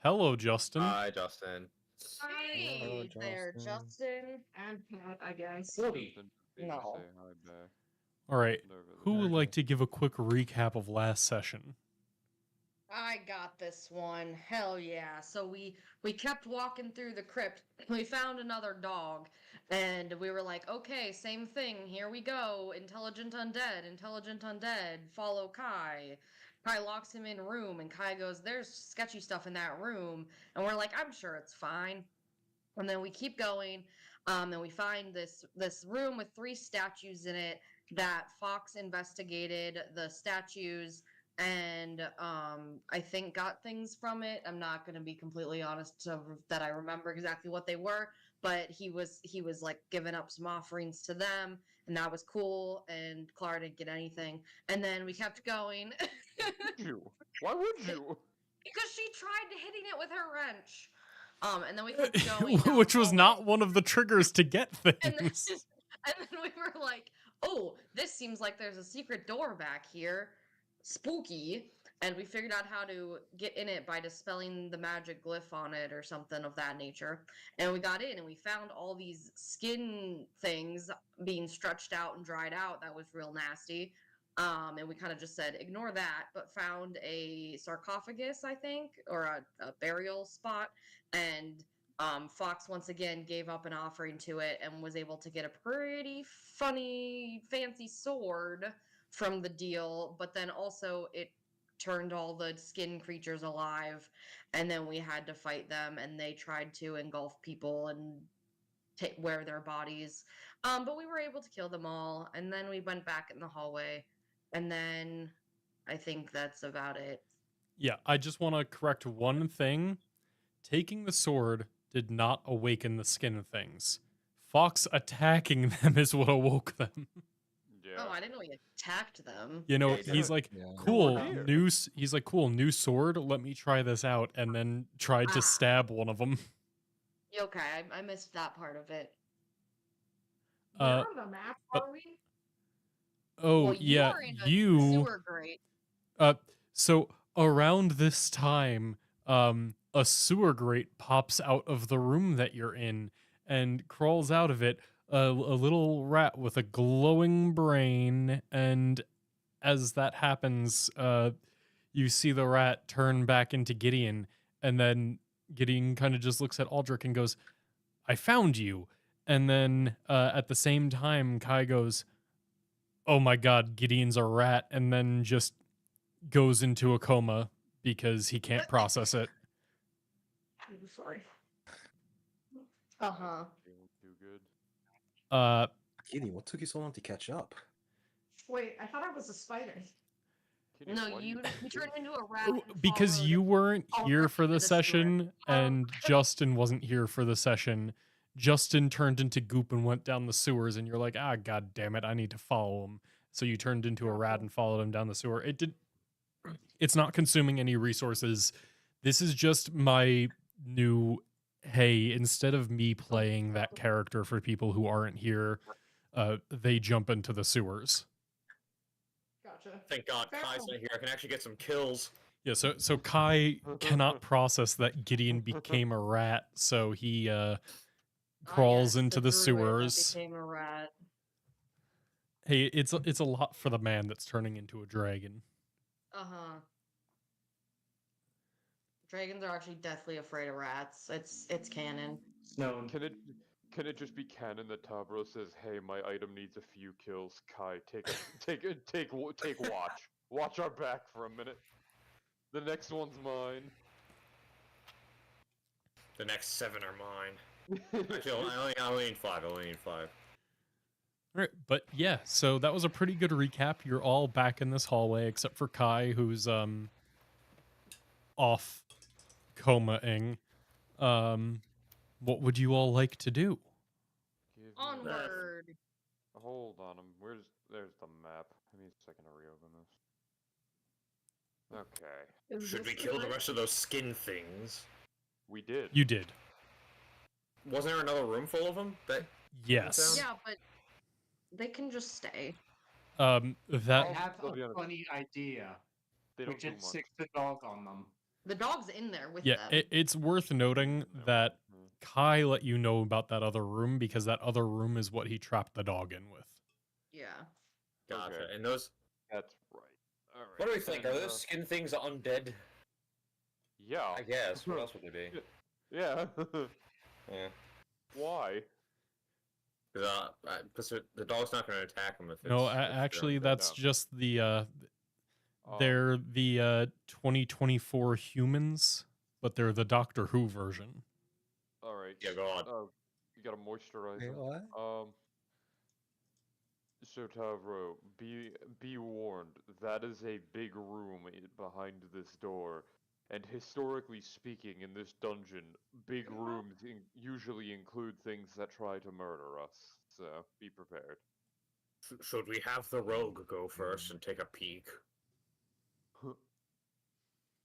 Hello, Justin. Hi, Justin. Hello, Hey there, Justin. And Pat, I guess. Woody. No. Say hi back. All right, Never who would mind. like to give a quick recap of last session? I got this one. Hell yeah. So we kept walking through the crypt. We found another dog and we were like, "Okay, same thing. Here we go. Intelligent undead. Follow Kai." Kai locks him in a room and Kai goes, "There's sketchy stuff in that room." And we're like, "I'm sure it's fine." And then we keep going, and we find this room with 3 statues in it that Fox investigated the statues and I think got things from it. I'm not going to be completely honest that I remember exactly what they were, but he was like giving up some offerings to them, and that was cool. And Clara didn't get anything, and then we kept going. Why would you? Because she tried hitting it with her wrench. And then we kept going, Which was hallway. not one of the triggers to get And then, things. and then we were like, "Oh, this seems like there's a secret door back here, spooky." And we figured out how to get in it by dispelling the magic glyph on it or something of that nature. And we got in and we found all these skin things being stretched out and dried out. That was real nasty. And we kind of just said, ignore that, but found a sarcophagus, I think, or a burial spot. And Fox once again gave up an offering to it and was able to get a pretty funny, fancy sword from the deal. But then also it turned all the skin creatures alive, and then we had to fight them, and they tried to engulf people and wear their bodies. But we were able to kill them all, and then we went back in the hallway, and then I think that's about it. Yeah, I just want to correct one thing. Taking the sword did not awaken the skin things. Fox attacking them is what awoke them. Yeah. Oh, I didn't know he attacked them. You know, Yeah, he he's did. like, Yeah. cool, Here. he's like, cool, new sword, let me try this out, and then tried to Ah. stab one of them. Okay, I missed that part of it. Where Uh, on the map but- are we? Oh, Well, you yeah, are in a you... sewer grate. So around this time, a sewer grate pops out of the room that you're in and crawls out of it a little rat with a glowing brain. And as that happens, you see the rat turn back into Gideon, and then Gideon kind of just looks at Aldrich and goes, "I found you." And then at the same time, Kai goes, "Oh my God, Gideon's a rat," and then just goes into a coma because he can't process it. I'm sorry. Uh-huh. Feeling too good. Kitty, what took you so long to catch up? Wait, I thought I was a spider. Kitty, No, why do you turned into a rat. Oh, and because followed you weren't here Aldrich for the into sewer. session and Justin wasn't here for the session. Justin turned into goop and went down the sewers, and you're like, ah, God damn it, I need to follow him. So you turned into a rat and followed him down the sewer. It's not consuming any resources. This is just my new, hey, instead of me playing that character for people who aren't here, they jump into the sewers. Gotcha. Thank God Kai's not here. I can actually get some kills. Yeah, so Kai cannot process that Gideon became a rat, so he crawls yes, into the the druid that sewers. became a rat. Hey, it's a lot for the man that's turning into a dragon. Uh-huh. Dragons are actually deathly afraid of rats. It's canon. No. Can it just be canon that Tabro says, "Hey, my item needs a few kills. Kai, take watch. Watch our back for a minute. The next one's mine." The next 7 are mine. Actually, I only need 5. I only need 5. All right, but yeah, so that was a pretty good recap. You're all back in this hallway except for Kai, who's off coma-ing. What would you all like to do? Give me- Onward. Hold on, there's the map. I need a second to reopen this. Okay, Should we kill the rest of those skin things? we did. You did. Wasn't there another room full of them? Yes. Yeah, but they can just stay. That I have They'll be a on a- funny idea. They We don't do just much. stick the dog on them. The dog's in there with Yeah, them. it's worth noting that Kai let you know about that other room because that other room is what he trapped the dog in with. Yeah. Gotcha. Okay. And those. That's right. All right. What do we think? Are and, those skin things undead? Yeah. I guess. What else would they be? Yeah. Yeah. Why? Because the dog's not going to attack them if it's. No, if they're actually, undead. that's No. just the Um, they're the 2024 humans, but they're the Doctor Who version. All right. Yeah, go on. You got to moisturize Wait, them. what? So Tavro, be warned. That is a big room behind this door, and historically speaking, in this dungeon, big rooms usually include things that try to murder us. So be prepared. Should we have the rogue go first and take a peek?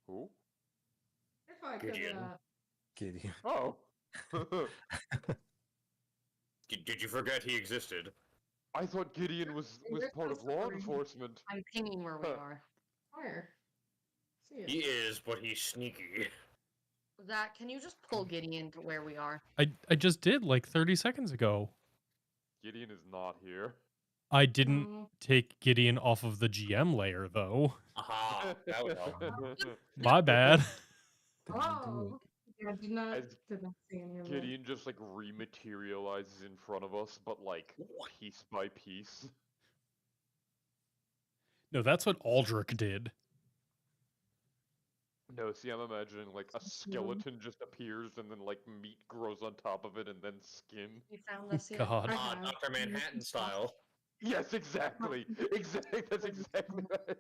Who? If I could, Gideon. Kitty. Oh. Did you forget he existed? I thought Gideon was part of law enforcement. I'm pinging where we Huh. are. Where? See it. He is, but he's sneaky. Zach, can you just pull Gideon to where we are? I just did like 30 seconds ago. Gideon is not here. I didn't Mm, take Gideon off of the GM layer though. Aha, that would help. My bad. Didn't do Oh, yeah, I did not As see any of it. Gideon just like rematerializes in front of us, but like piece by piece. No, that's what Aldrich did. No, see, I'm imagining like a skeleton just appears and then like meat grows on top of it and then skin. You found this yet? God. I Ah, have. Dr. Manhattan style. Yes, exactly. Exactly. That's exactly right.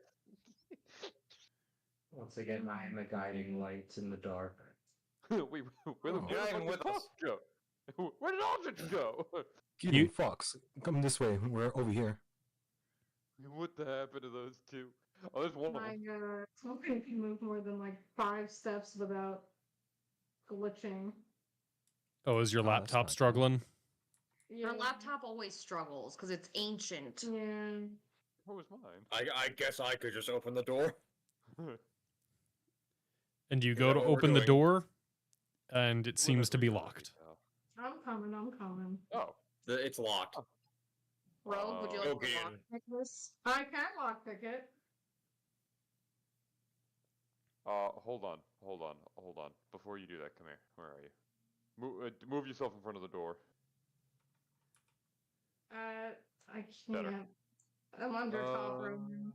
Once again, I am a guiding light in the dark. Wait, where the Oh. You're not even fuck with did us. Fox go? Where did Aldrich go? Gideon, Fox, come this way. We're over here. What the happened to those two? Oh, there's one of My them. something can move more than like 5 steps without glitching. Oh, is your Oh, that's laptop not good. struggling? Yeah. Your laptop always struggles because it's ancient. Yeah. What was mine? I guess I could just open the door. And you Is go that to what we're open the doing? door, and it seems to be locked. I'm coming. I'm coming. Oh. It's locked. Rogue, would you Oh, like to Gideon. lockpick this? I can lockpick it. Hold on. Before you do that, come here. Where are you? Move yourself in front of the door. I Better. can't. I'm under top right now.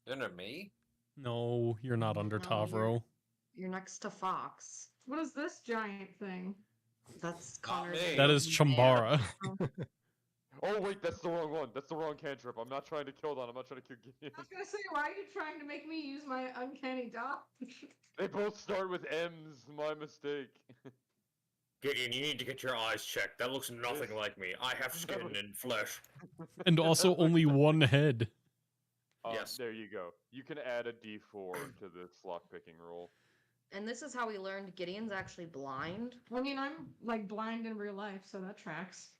Isn't it me? No, you're not under No, Tavro. You're next to Fox. What is this giant thing? That's Not Connor's. me. That is Chambara. Oh wait, that's the wrong one. That's the wrong cantrip. I'm not trying to kill that. I'm not trying to kill Gideon. I was gonna say, why are you trying to make me use my uncanny dodge? They both start with M's. My mistake. Gideon, you need to get your eyes checked. That looks nothing like me. I have skin and flesh. And also only one head. Yes. There you go. You can add a D4 to this lockpicking roll. And this is how we learned Gideon's actually blind. I mean, I'm like blind in real life, so that tracks.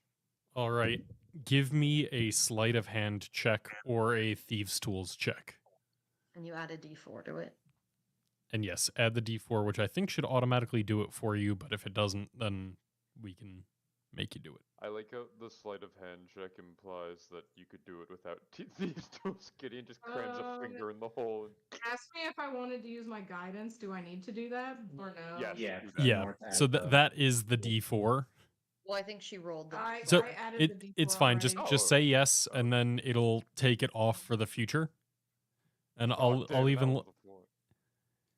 All right. Give me a sleight of hand check or a thieves' tools check. And you add a D4 to it. And yes, add the d4, which I think should automatically do it for you, but if it doesn't, then we can make you do it. I like how the sleight of hand check implies that you could do it without thieves' tools. Gideon just crams a finger in the hole. Ask me if I wanted to use my guidance. Do I need to do that or no? Yes. Yeah. do that. Yeah, North so and, that is the d4. Well, I think she rolled the. So I added the it's D4 fine. Just already. just say yes, and then it'll take it off for the future. And Oh, damn, I'll that even was a four.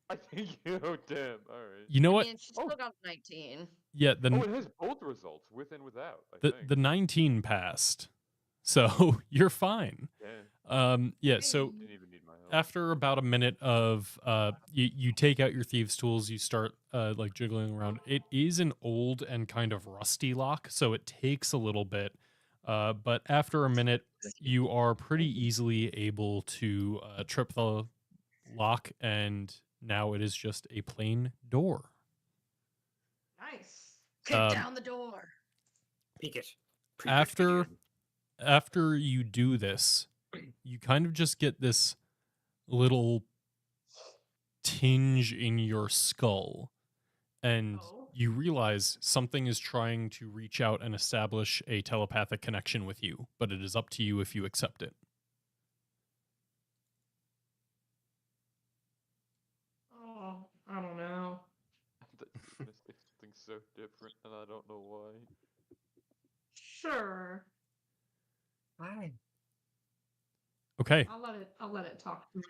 I think oh damn. All right. you know what? And she still got 19. Yeah, Oh, it has both results, with and without. I think. the 19 passed, so you're fine. Yeah. Yeah. So Didn't even need my help. after about a minute of you take out your thieves' tools, you start like jiggling around. It is an old and kind of rusty lock, so it takes a little bit. But after a minute, you are pretty easily able to trip the lock, and now it is just a plain door. Nice. Kick Um, down the door. Peek it. Peek it, After Gideon. after you do this, you kind of just get this little tinge in your skull, and Oh. you realize something is trying to reach out and establish a telepathic connection with you, but it is up to you if you accept it. Oh, I don't know. That you're gonna say something so different, and I don't know why. Sure. Why? Okay. I'll let it talk to me.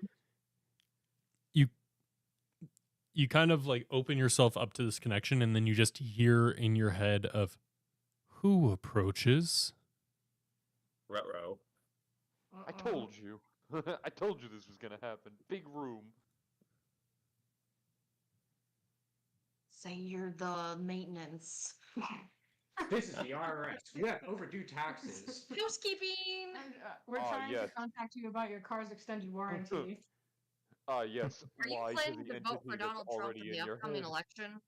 You kind of like open yourself up to this connection, and then you just hear in your head of who approaches. Retro. I told you. I told you this was gonna happen. Big room. Say you're the maintenance. This is the IRS. You have overdue taxes. Housekeeping. And, we're Ah, trying yes. to contact you about your car's extended warranty. Yes. Are you Lie to planning the to vote entity for that's Donald Trump already in in the your upcoming head. election?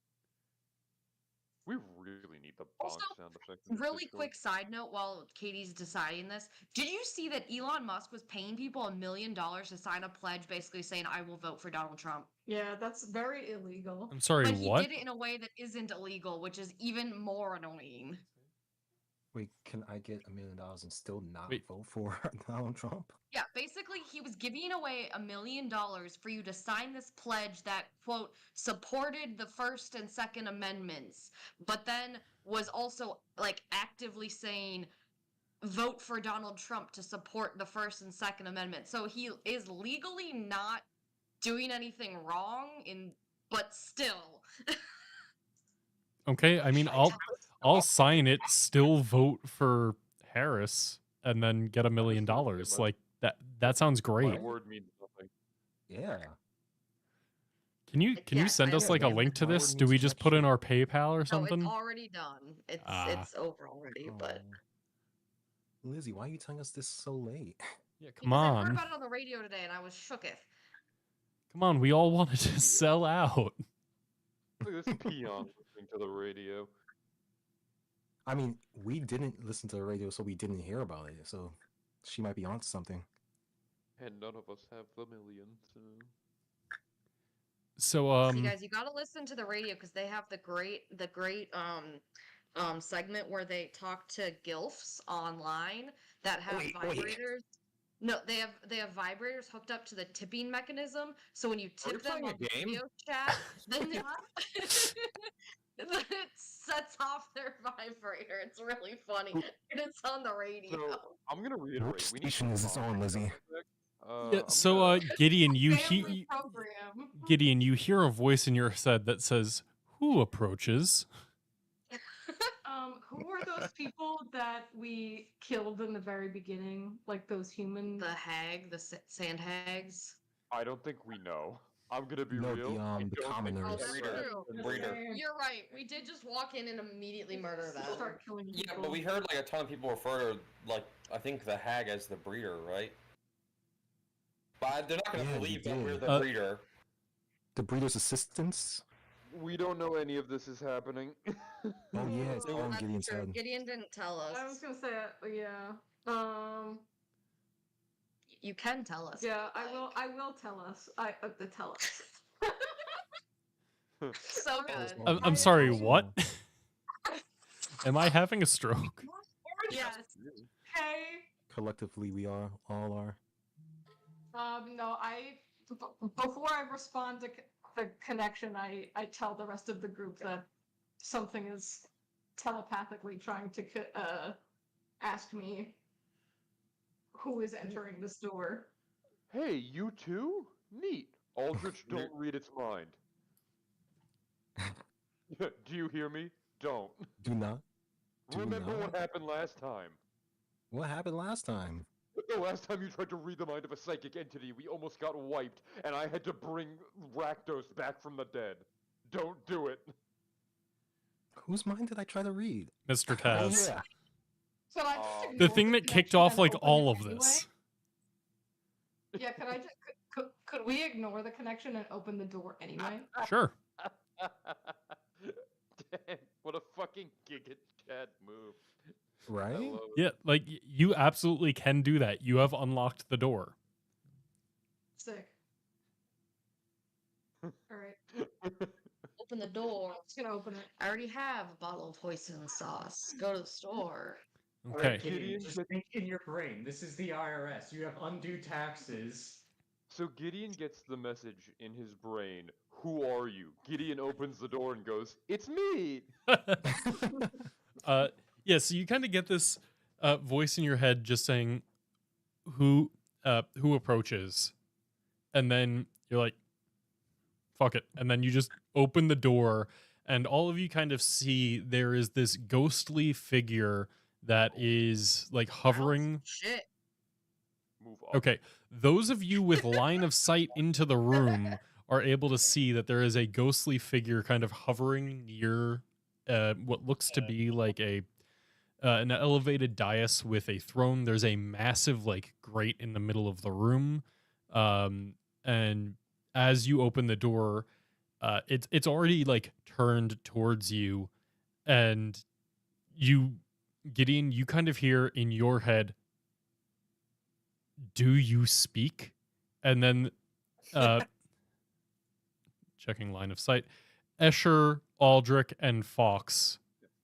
We really need the Also, bonk sound effect. in this Really Discord. quick side note while Katie's deciding this. Did you see that Elon Musk was paying people $1 million to sign a pledge basically saying, I will vote for Donald Trump? Yeah, that's very illegal. I'm sorry, But he what? did it in a way that isn't illegal, which is even more annoying. Wait, can I get $1 million and still not Wait. vote for Donald Trump? Yeah, basically, he was giving away $1 million for you to sign this pledge that, quote, supported the First and Second Amendments, but then was also, like, actively saying, vote for Donald Trump to support the First and Second Amendment. So he is legally not doing anything wrong, but still. Okay, I mean, I'll sign it, still vote for Harris, and then get $1 million. much. Like that sounds My great. word means nothing. Yeah. Can you Yes, send I us like a understand link that. to My this? word Do means we just put in connection. our PayPal or No, it's something? already done. It's over already, but Oh. Lizzie, why are you telling us this so late? Yeah, come because I heard on. about it on the radio today and I was shooketh. Come on, we all wanted to sell out. Look at this peon listening to the radio. I mean, we didn't listen to the radio, so we didn't hear about it. So she might be onto something. And none of us have the million, so... So See, guys, you gotta listen to the radio because they have the great segment where they talk to gilfs online that have Wait. vibrators. No, they have vibrators hooked up to the tipping mechanism. So when you Are we tip them playing a on the game? video chat, then it sets off their vibrator. It's really funny, and it's on the radio. So, I'm gonna reiterate. Which We need station is this bonk on, Lizzie? sound effect. yeah, I'm so gonna- Gideon, Family program. Gideon, you hear a voice in your head that says, "Who approaches?" Who were those people that we killed in the very beginning? Like those humans? The hag, the sand hags. I don't think we know. I'm gonna be No, real. the, I the don't think commoners. we Oh, that's Breeder. true. Breeder. You're right. We did just walk in and immediately murder them. Start killing people. Yeah, but we heard like a ton of people refer to like I think the hag as the breeder, right? But they're not gonna Yeah, we believe that we're did. the breeder. The breeder's assistants? We don't know any of this is happening. Oh yeah, it's all in That's Gideon's true. head. Gideon didn't tell us. I was gonna say, yeah. You can tell us. Yeah, if you I will tell us. Tell us. like. So good. Oh, I'm sorry, what? Am I having a stroke? Yes. Okay. Collectively, we all are. No, before I respond to the connection, I tell the rest of the group that something is telepathically trying to ask me who is entering this door. Hey, you too? Neat. Aldrich, don't read its mind. Do you hear me? Don't. Do not. Do Remember not. what happened last time. What happened last time? The last time you tried to read the mind of a psychic entity, we almost got wiped, and I had to bring Rakdos back from the dead. Don't do it. Whose mind did I try to read? Mr. Oh Taz. yeah. So I The The ignore thing that kicked connection off and like open all it of anyway? this. Yeah, could I just could we ignore the connection and open the door anyway? Sure. Damn, what a fucking Giga Chad move. I Right? love it. Yeah, like you absolutely can do that. You have unlocked the door. Sick. All right, Open the door. I'm just gonna open it. I already have a bottle of hoisin sauce. Go to the store. All right, Okay. Gideon, Gideon just gets- think in your brain. This is the IRS. You have undue taxes. So Gideon gets the message in his brain, "Who are you?" Gideon opens the door and goes, "It's me!" Yeah, so you kind of get this voice in your head just saying who approaches, and then you're like, fuck it, and then you just open the door, and all of you kind of see there is this ghostly figure that is like hovering. Shit. Move up. Okay, those of you with line of sight into the room are able to see that there is a ghostly figure kind of hovering near what looks to be like a an elevated dais with a throne. There's a massive like grate in the middle of the room, and as you open the door, it's already like turned towards you, and you, Gideon, you kind of hear in your head, "Do you speak?" And then, uh, checking line of sight, Escher, Aldrich, and Fox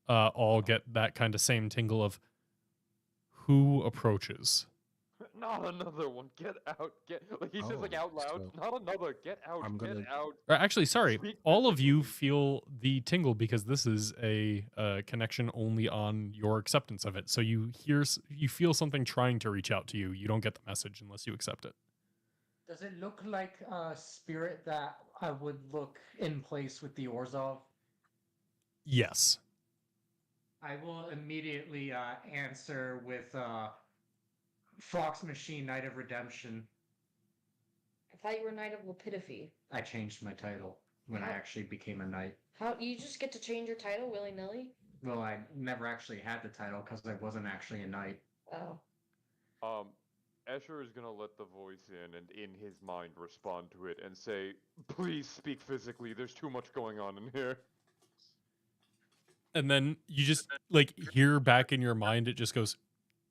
all get that kind of same tingle of who approaches. Not another one. Get out. Get like he says like Oh, out loud. so Not another. Get out. I'm Get gonna- out. Or actually, sorry, Speak all of you physically. feel the tingle because this is a connection only on your acceptance of it. So you you feel something trying to reach out to you. You don't get the message unless you accept it. Does it look like a spirit that I would look in place with the Orzov? Yes. I will immediately answer with Fox Machine Knight of Redemption. I thought you were Knight of Lapidophy. I changed my title when I How- actually became a knight. How you just get to change your title willy nilly? Well, I never actually had the title because I wasn't actually a knight. Oh. Escher is gonna let the voice in and in his mind respond to it and say, "Please speak physically. There's too much going on in here." And then you just like hear back in your mind, it just goes,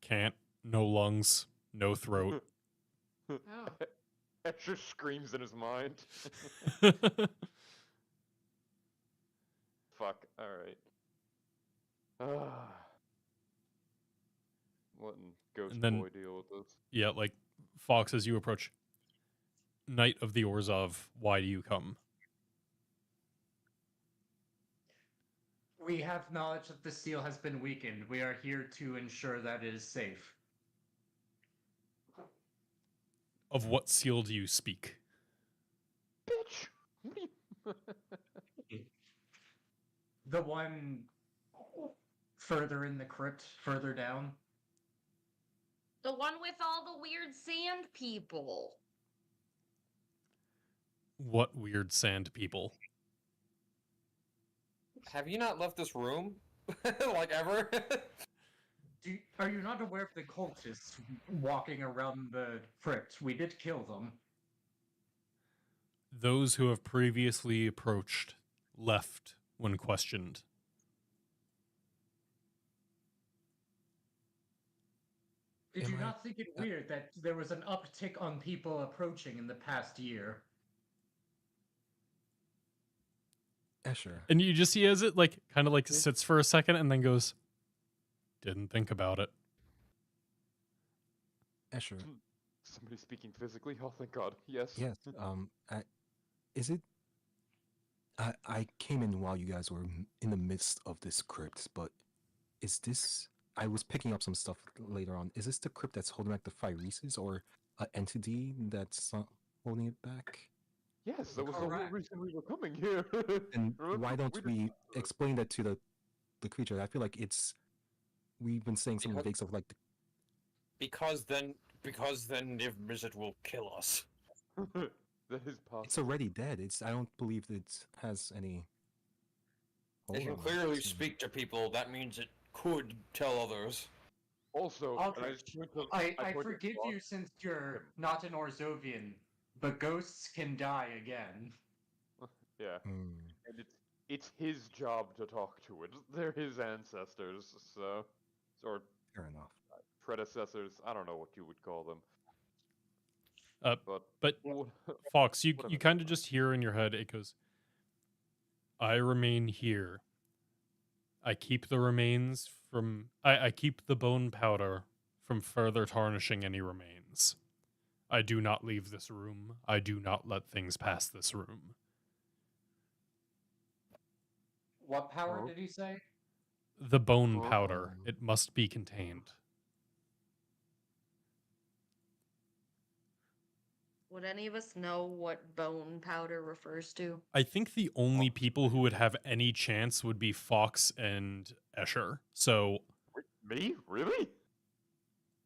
can't, no lungs, no throat. Oh. Escher screams in his mind. Fuck. All right. Letting Ghost And then- Boy deal with this. Yeah, like Fox, as you approach, Knight of the Orzov, why do you come? We have knowledge that the seal has been weakened. We are here to ensure that it is safe. Of what seal do you speak? Bitch. What do you- The one further in the crypt, further down. The one with all the weird sand people. What weird sand people? Have you not left this room? Like ever? Are you not aware of the cultists walking around the crypt? We did kill them. Those who have previously approached left when questioned. Did Am you I- not think it weird that there was an uptick on people approaching in the past year? Escher. And you just see as it like kind of like sits for a second and then goes, didn't think about it. Escher. Somebody speaking physically? Oh, thank God. Yes. Yes. Is it? I came in while you guys were in the midst of this crypt, but is this? I was picking up some stuff later on. Is this the crypt that's holding back the Phyresis, or an entity that's holding it back? Yes, that was the whole Correct. reason we were coming here. And Remember? why don't did- we explain that to the creature? I feel like it's. We've been saying some Because- vague stuff like because then if Mizzet will kill us. That is possible. it's already dead. I don't believe it has any. It hold can on it, clearly so- speak to people. That means it could tell others. Also, and I Aldrich, just point to- I point to forgive Fox. you since you're not an Orzovian, but ghosts can die again. Yeah, Hmm. and it's his job to talk to it. They're his ancestors, so or Fair enough. predecessors. I don't know what you would call them. But what- Fox, you what am you I kind doing? of just hear in your head it goes, "I remain here. I keep the remains from I keep the bone powder from further tarnishing any remains. I do not leave this room. I do not let things pass this room. What power Oh. did he say? The bone Huh? powder, it must be contained." Would any of us know what bone powder refers to? I think the only people who would have any chance would be Fox and Escher. So Wait, me? Really?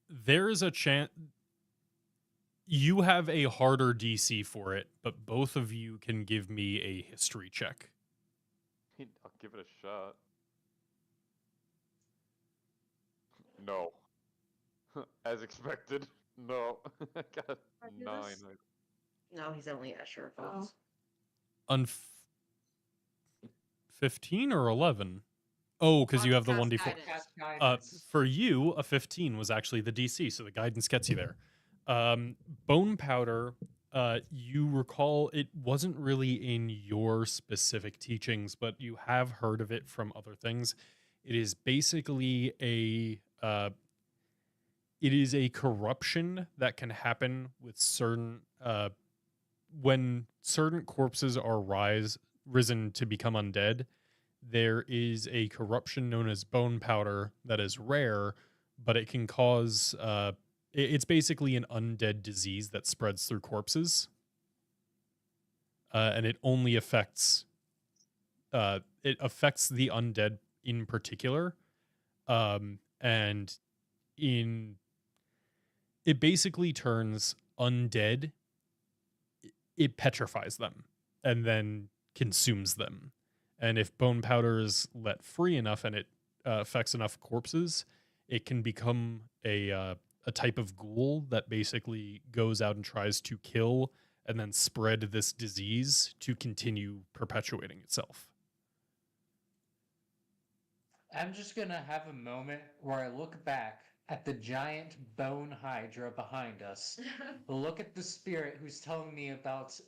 there is a chance you have a harder DC for it, but both of you can give me a history check. I'll give it a shot. No. As expected. No. I got I do 9. this? No, he's only Escher, Oh. folks. On 15 or 11? Oh, because you On have the cast 1d4. guidance. Cast guidance. For you, a 15 was actually the DC, so the guidance gets you there. Bone powder, you recall it wasn't really in your specific teachings, but you have heard of it from other things. It is basically it is a corruption that can happen with certain when certain corpses are risen to become undead. There is a corruption known as bone powder that is rare, but it can cause it's basically an undead disease that spreads through corpses, and it affects the undead in particular, and in it basically turns undead. It petrifies them and then consumes them. And if bone powder is let free enough and it affects enough corpses, it can become a type of ghoul that basically goes out and tries to kill and then spread this disease to continue perpetuating itself. I'm just gonna have a moment where I look back at the giant bone hydra behind us. Look at the spirit who's telling me about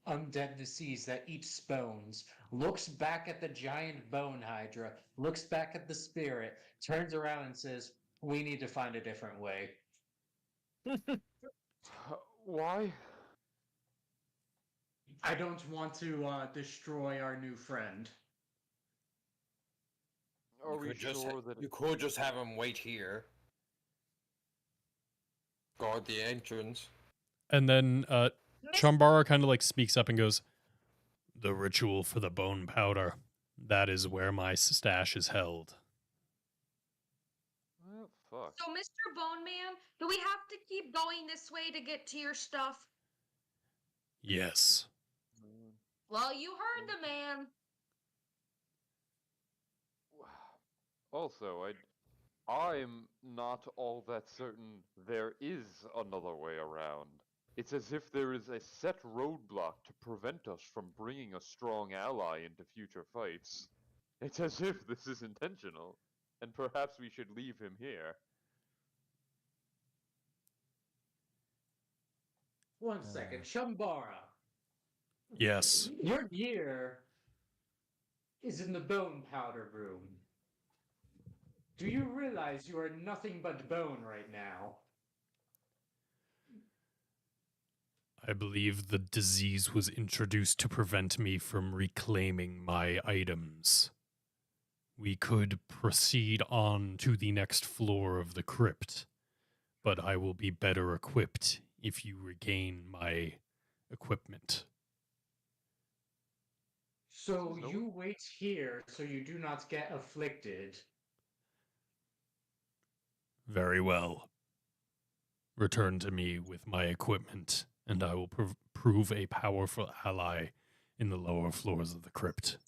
undead disease that eats bones. Looks back at the giant bone hydra. Looks back at the spirit. Turns around and says, "We need to find a different way." Why? I don't want to destroy our new friend. Are we sure that you could just have him wait here. Guard the entrance. And then Miss- Chambara kind of like speaks up and goes, "The ritual for the bone powder, that is where my stash is held." Oh, fuck. So, Mr. Bone Man, do we have to keep going this way to get to your stuff? Yes. Well, you heard the man. Also, I'm not all that certain there is another way around. It's as if there is a set roadblock to prevent us from bringing a strong ally into future fights. It's as if this is intentional, and perhaps we should leave him here. One second, Shambara. Yes. Your gear is in the bone powder room. Do you realize you are nothing but bone right now? I believe the disease was introduced to prevent me from reclaiming my items. We could proceed on to the next floor of the crypt, but I will be better equipped if you regain my equipment. So No- you wait here so you do not get afflicted. Very well. Return to me with my equipment, and I will prove a powerful ally in the lower floors of the crypt.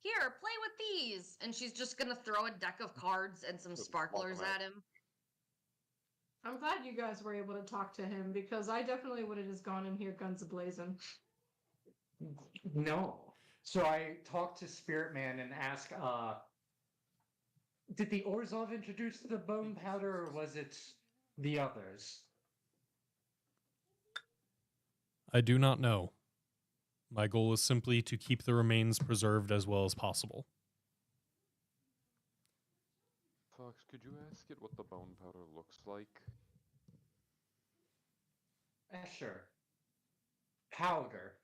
Here, play with these. And she's just gonna throw a deck of cards and some Just sparklers walk 'em out. at him. I'm glad you guys were able to talk to him because I definitely would have just gone in here guns a-blazing. No. So I talk to Spirit Man and ask, Did the Orzhov introduce the bone powder, or was it the others? I do not know. My goal is simply to keep the remains preserved as well as possible. Fox, could you ask it what the bone powder looks like? Sure. Powder.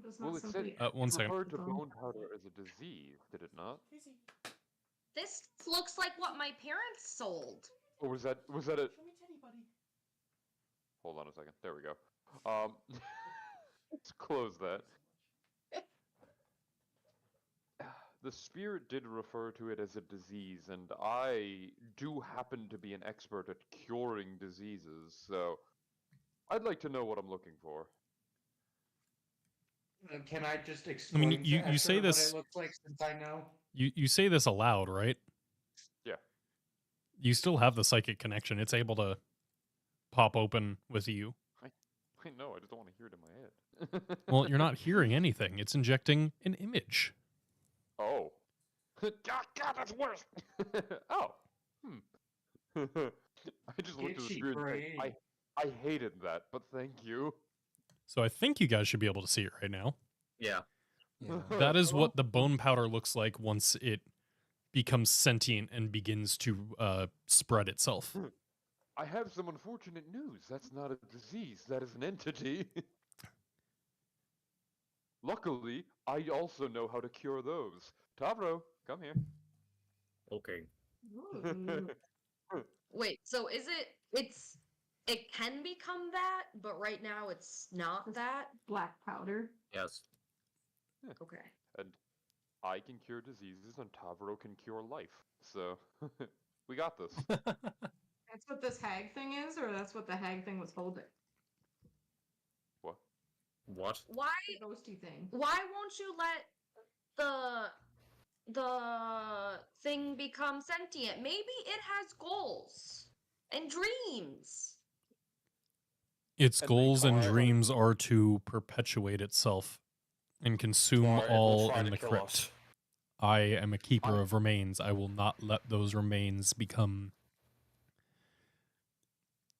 Does Well, not it said simply One it second. referred to bone. bone powder as a disease, did it not? This looks like what my parents sold. Or was that a? Hold on a second. There we go. Let's close that. The spirit did refer to it as a disease, and I do happen to be an expert at curing diseases, so I'd like to know what I'm looking for. Can I just explain you to say Escher this- what it looks like since I know? You say this aloud, right? Yeah. You still have the psychic connection. It's able to pop open with you. I know, I just don't want to hear it in my head. Well, you're not hearing anything. It's injecting an image. Oh. God, that's worse! Oh. I just looked at the Itchy spirit and brain. said, I hated that, but thank you. So I think you guys should be able to see it right now. Yeah. Yeah. That is what the bone powder looks like once it becomes sentient and begins to spread itself. I have some unfortunate news. That's not a disease. That is an entity. Luckily, I also know how to cure those. Tavro, come here. Okay. Ooh. Wait, so is it can become that, but right now it's not that? Black powder. Yes. Okay. And I can cure diseases, and Tavro can cure life. So, we got this. That's what this hag thing is, or that's what the hag thing was holding? What? What? Why The ghosty thing. why won't you let the thing become sentient? Maybe it has goals and dreams. Its And goals and are- dreams are to perpetuate itself and consume Or it will all try in to the kill crypt. us. I am a keeper of remains. I will not let those remains become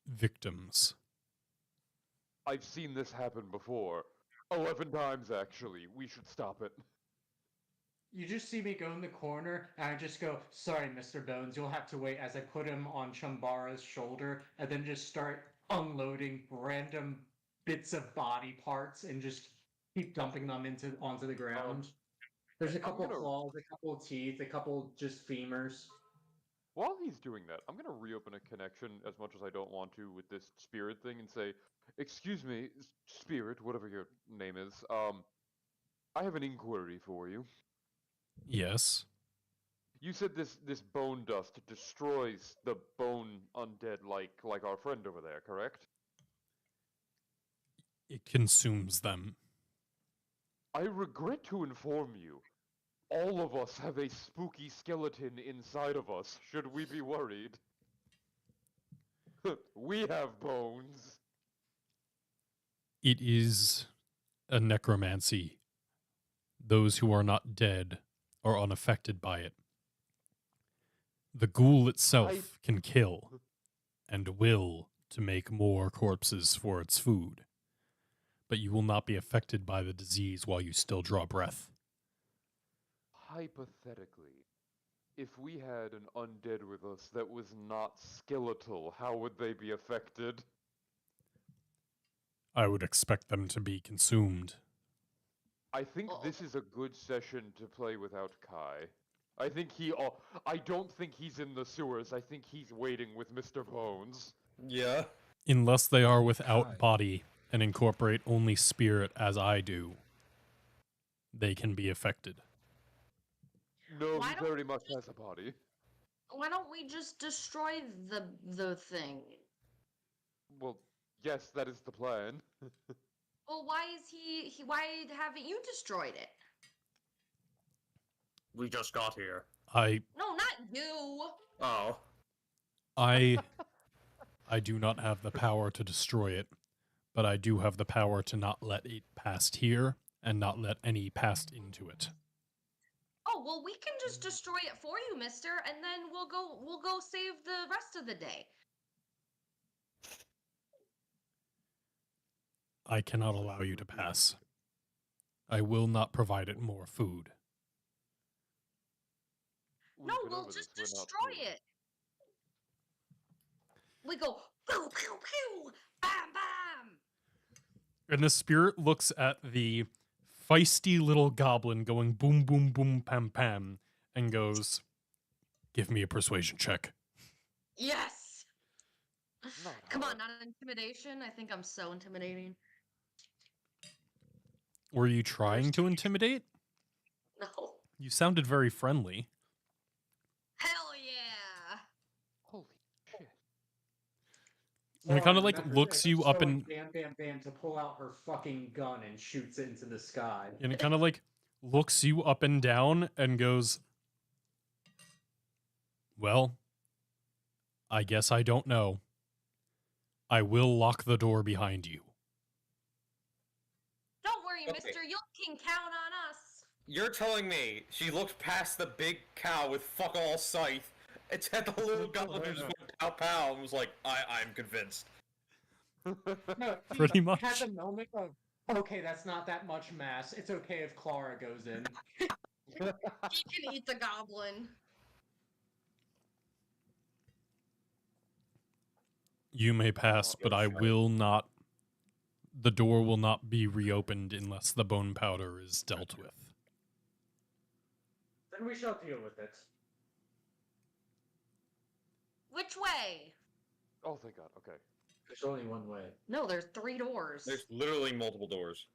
victims. I've seen this happen before. 11 times, actually. We should stop it. You just see me go in the corner, and I just go, "Sorry, Mr. Bones, you'll have to wait," as I put him on Chambara's shoulder, and then just start unloading random bits of body parts and just keep dumping them onto the ground. There's a I'm couple gonna- claws, a couple teeth, a couple just femurs. While he's doing that, I'm gonna reopen a connection as much as I don't want to with this spirit thing and say, "Excuse me, spirit, whatever your name is, I have an inquiry for you. Yes. You said this bone dust destroys the bone undead like our friend over there, correct? It consumes them. I regret to inform you, all of us have a spooky skeleton inside of us. Should we be worried? We have bones. It is a necromancy. Those who are not dead are unaffected by it. The ghoul itself can kill and will to make more corpses for its food. But you will not be affected by the disease while you still draw breath. Hypothetically, if we had an undead with us that was not skeletal, how would they be affected? I would expect them to be consumed. I think Uh-oh. this is a good session to play without Kai. I think I don't think he's in the sewers. I think he's waiting with Mr. Bones. Yeah. Unless they are without Hi. body and incorporate only spirit as I do, they can be affected. No, Why he don't very much has a body. Why don't we just destroy the thing? Well, yes, that is the plan. Well, why is why haven't you destroyed it? We just got here. I No, not you. Oh. I do not have the power to destroy it, but I do have the power to not let it past here and not let any past into it. Oh, Oh, well, we can just destroy it for you, mister, and then we'll go save the rest of the day. I cannot allow you to pass. I will not provide it more food. No, We've been we'll over just this, we're not destroy food. it. We go pew pew pew, bam bam. And the spirit looks at the feisty little goblin going boom, boom, boom, pam, pam, and goes, "Give me a persuasion check." Yes. Not Come on, hard. not intimidation. I think I'm so intimidating. Were you trying to intimidate? No. You sounded very friendly. Hell yeah. Holy shit. And it kind of Lauren like remembers looks as you she's up going and bam, bam, bam to pull out her fucking gun and shoots it into the sky. it kind of like looks you up and down and goes, "Well, I guess I don't know. I will lock the door behind you." Don't worry, Okay. mister. You can count on us. You're telling me she looked past the big cow with fuck all scythe, and said the little goblin who just went pow pow and was like, I'm convinced. No, he Pretty had much. the moment of, okay, that's not that much mass. It's okay if Clara goes in. He can eat the goblin. You may pass, but I will not. The door will not be reopened unless the bone powder is dealt with. Then we shall deal with it. Which way? Oh, thank God. Okay. There's only one way. No, there's 3 doors. There's literally multiple doors.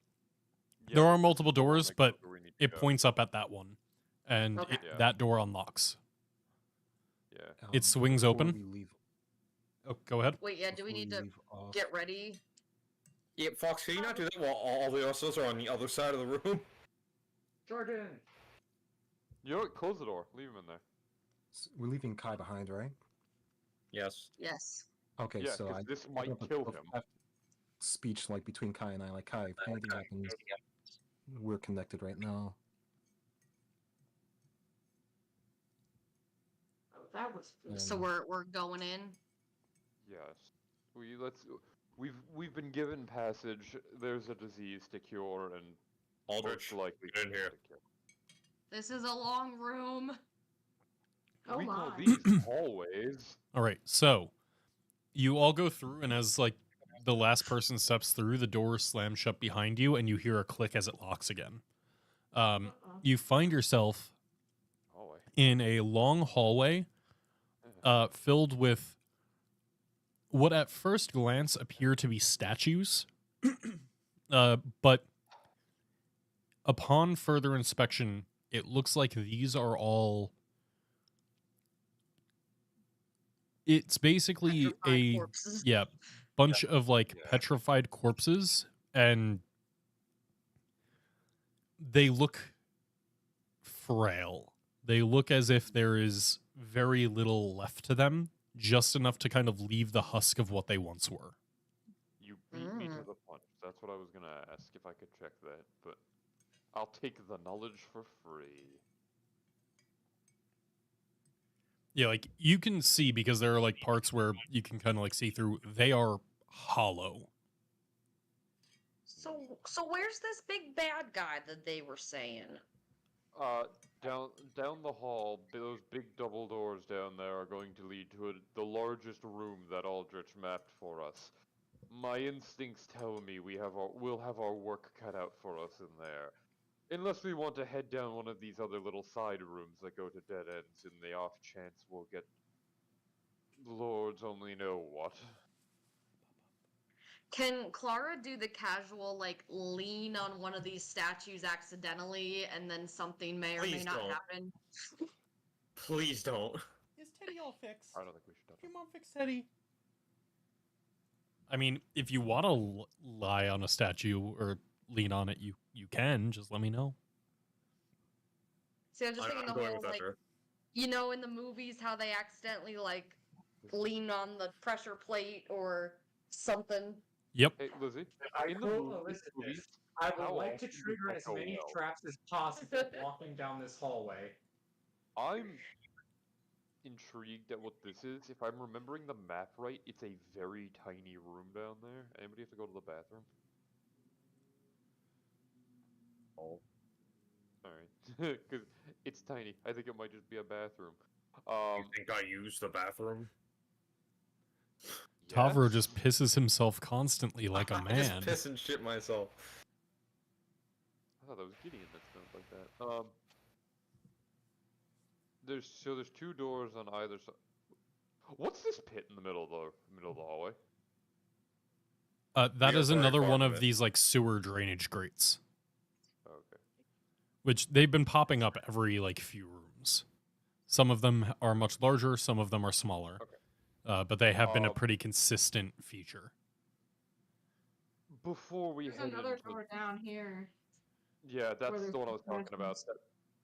Yeah, There are this multiple is the one doors, that but goes where we need to it go. points up at that one, and Okay. Yeah. that door unlocks. Yeah. It swings before open. we leave- Oh, go ahead. Wait, yeah, do we before need to leave off- get ready? Yeah, Fox, can you not do that while all the rest of us are on the other side of the room? Jordan! You know what? Close the door. Leave him in there. We're leaving Kai behind, right? Yes. Yes. Okay, Yeah, so 'cause I this I might have a- kill a- him. a speech like between Kai and I, like Kai, if anything happens, we're connected right now. Oh, that was. So Um, we're going in. Yes. We've been given passage. There's a disease to cure, and Aldrich, most likely get in here. to kill. This is a long room. Oh We call my. these hallways. All right, so you all go through, and as like the last person steps through, the door slams shut behind you, and you hear a click as it locks again. Uh-uh. You find yourself Hallway. in a long hallway, filled with what at first glance appear to be statues, but upon further inspection, it looks like these are all. It's basically Petrified corpses. bunch of like Yeah. petrified corpses, and they look frail. They look as if there is very little left to them, just enough to kind of leave the husk of what they once were. You beat me to Mm. the punch. That's what I was gonna ask if I could check that, but I'll take the knowledge for free. Yeah, like you can see because there are like parts where you can kind of like see through. They are hollow. So where's this big bad guy that they were saying? Down the hall, those big double doors down there are going to lead to the largest room that Aldrich mapped for us. My instincts tell me we'll have our work cut out for us in there. Unless we want to head down one of these other little side rooms that go to dead ends in the off chance we'll get lords only know what. Can Clara do the casual, like, lean on one of these statues accidentally and then something may or may Please not don't. happen? Please don't. Is Teddy all fixed? I don't think we should touch Your him. mom fix Teddy? I mean, if you want to lie on a statue or lean on it, you can. Just let me know. See, I'm just thinking I'm the going whole, with like, Ether. you know, in the movies, how they accidentally, like, lean on the pressure plate or something. Yep. Hey, Lizzie. I in the will movies, elicit this. I would how like to often does trigger that as go many well? traps as possible walking down this hallway. I'm intrigued at what this is. If I'm remembering the map right, it's a very tiny room down there. Anybody have to go to the bathroom? Oh. Alright. Because it's tiny. I think it might just be a bathroom. You think I use the bathroom? Tavro Yes? just pisses himself constantly like a I man. just piss and shit myself. I thought that was Gideon that smelled like that. There's two doors on either side. What's this pit in the middle of the hallway? That We are is very another far one from of it. these like sewer drainage grates, Okay. which they've been popping up every like few rooms. Some of them are much larger, some of them are smaller. Okay. But they have been a pretty consistent feature. Before we There's head another into door down here. yeah, that's there's the one I was talking about. entrance.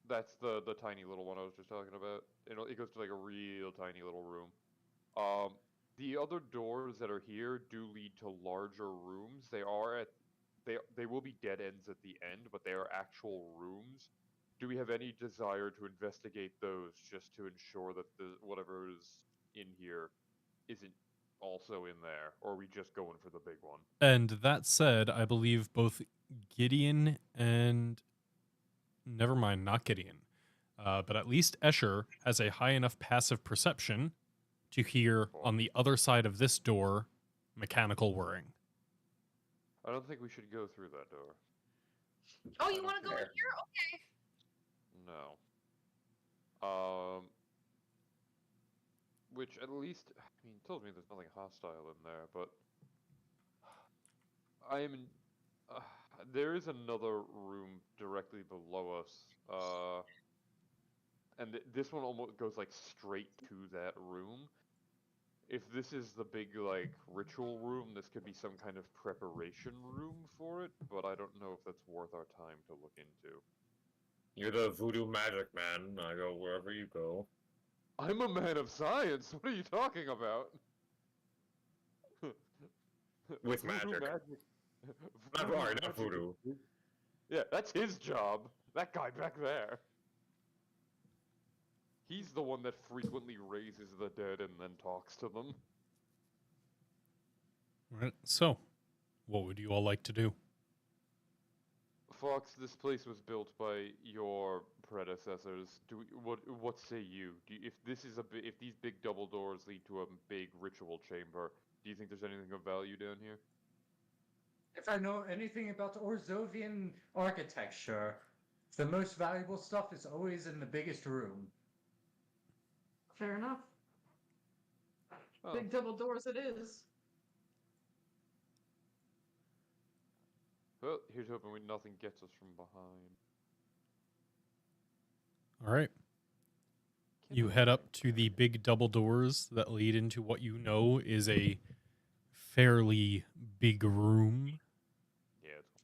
That's the tiny little one I was just talking about. It goes to like a real tiny little room. The other doors that are here do lead to larger rooms. They will be dead ends at the end, but they are actual rooms. Do we have any desire to investigate those just to ensure that whatever is in here isn't also in there, or are we just going for the big one? And that said, I believe both Gideon and never mind, not Gideon, but at least Escher has a high enough passive perception to hear on the other side of this door mechanical whirring. I don't think we should go through that door. Oh, I you don't want to go in think- here? Okay. No. Which at least, I mean, tells me there's nothing hostile in there, but there is another room directly below us, and this one almost goes like straight to that room. If this is the big like ritual room, this could be some kind of preparation room for it, but I don't know if that's worth our time to look into. You're the voodoo magic man. I go wherever you go. I'm a man of science. What are you talking about? With Voodoo magic. Voodoo Alright, not magic voodoo. Yeah, that's his job. That guy back there. He's the one that frequently raises the dead and then talks to them. All right. So, what would you all like to do? Fox, this place was built by your predecessors. What say you? If this is if these big double doors lead to a big ritual chamber, do you think there's anything of value down here? If I know anything about Orzovian architecture, the most valuable stuff is always in the biggest room. Fair enough. Oh. Big double doors it is. Well, here's hoping nothing gets us from behind. All right. You head up to the big double doors that lead into what you know is a fairly big room. Yeah, it's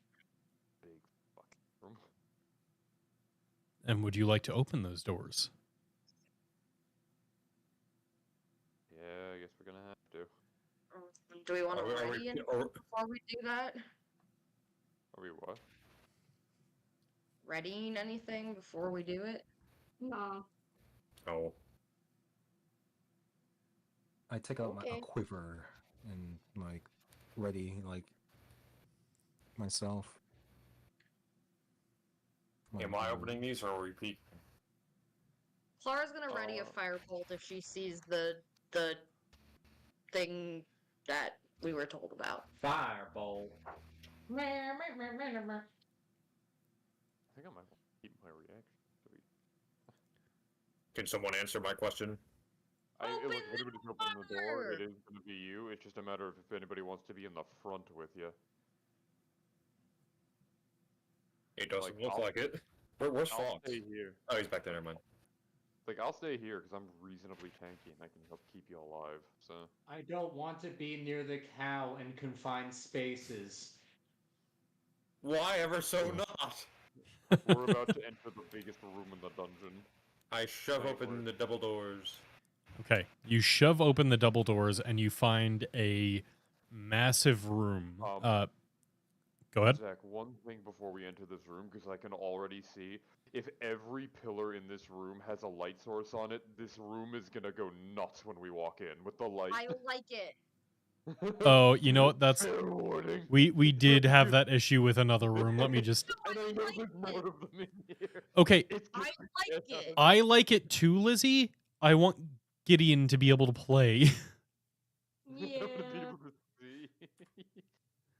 a big fucking room. And would you like to open those doors? Yeah, I guess we're gonna have to. Do we want to Are we- ready anything are- before we do that? Are we what? Readying anything before we do it? No. Oh. I take out Okay. a quiver and like ready like myself. Am I opening these or are we peeking? Clara's gonna ready a firebolt if she sees the thing that we were told about. Firebolt. I think I might want to keep my reaction. Can someone answer my question? Look, Open if the anybody's opening the door, it door! is going to be you. It's just a matter of if anybody wants to be in the front with you. It doesn't Like, look I'll- like it. Where's I'll Fox? stay here. Oh, he's back there, never mind. Like, I'll stay here because I'm reasonably tanky and I can help keep you alive. So I don't want to be near the cow in confined spaces. Why ever so not? we're about to enter the biggest room in the dungeon. I shove Wait, open wait. the double doors. Okay. You shove open the double doors and you find a massive room. Go Go ahead. Zach, one thing before we enter this room, because I can already see if every pillar in this room has a light source on it, this room is gonna go nuts when we walk in with the light. I like it. Oh, you know what? That's Fair warning. we did have that issue with another room. Let me just. No, And I I know like there's more it. of them in here. Okay, It's I just- like it. I like it too, Lizzie. I want Gideon to be able to play. I'm gonna be Yeah. able to see.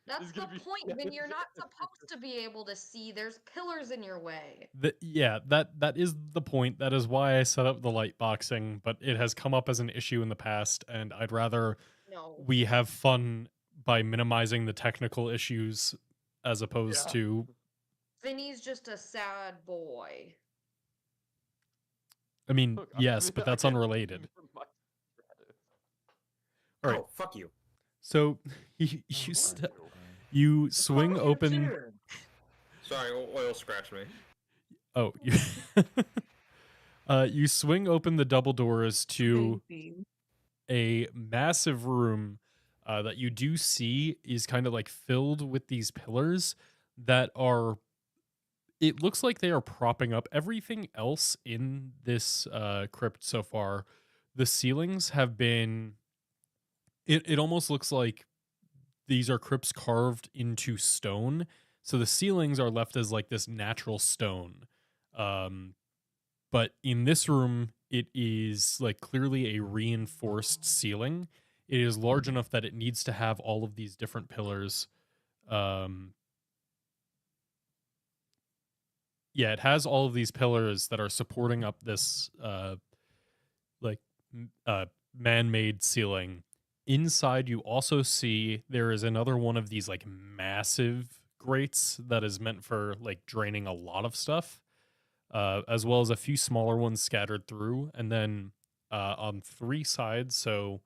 That's It's the gonna be point. When you're not sad. supposed to be able to see, there's pillars in your way. Yeah, that is the point. That is why I set up the light boxing, but it has come up as an issue in the past, and I'd rather No. we have fun by minimizing the technical issues as opposed Yeah. to. Vinny's just a sad boy. I mean, Look, yes, but that's I can unrelated. minimize status. All right. Oh, fuck you. So you swing Fucking open. cheer. Sorry, oil scratched me. Oh, you you swing open the double doors to a massive room that you do see is kind of like filled with these pillars that are. It looks like they are propping up everything else in this crypt so far. The ceilings have been. It almost looks like these are crypts carved into stone. So the ceilings are left as like this natural stone. But in this room, it is like clearly a reinforced ceiling. It is large enough that it needs to have all of these different pillars. Yeah, it has all of these pillars that are supporting up this like man-made ceiling. Inside, you also see there is another one of these like massive grates that is meant for like draining a lot of stuff, as well as a few smaller ones scattered through. And then on three sides, so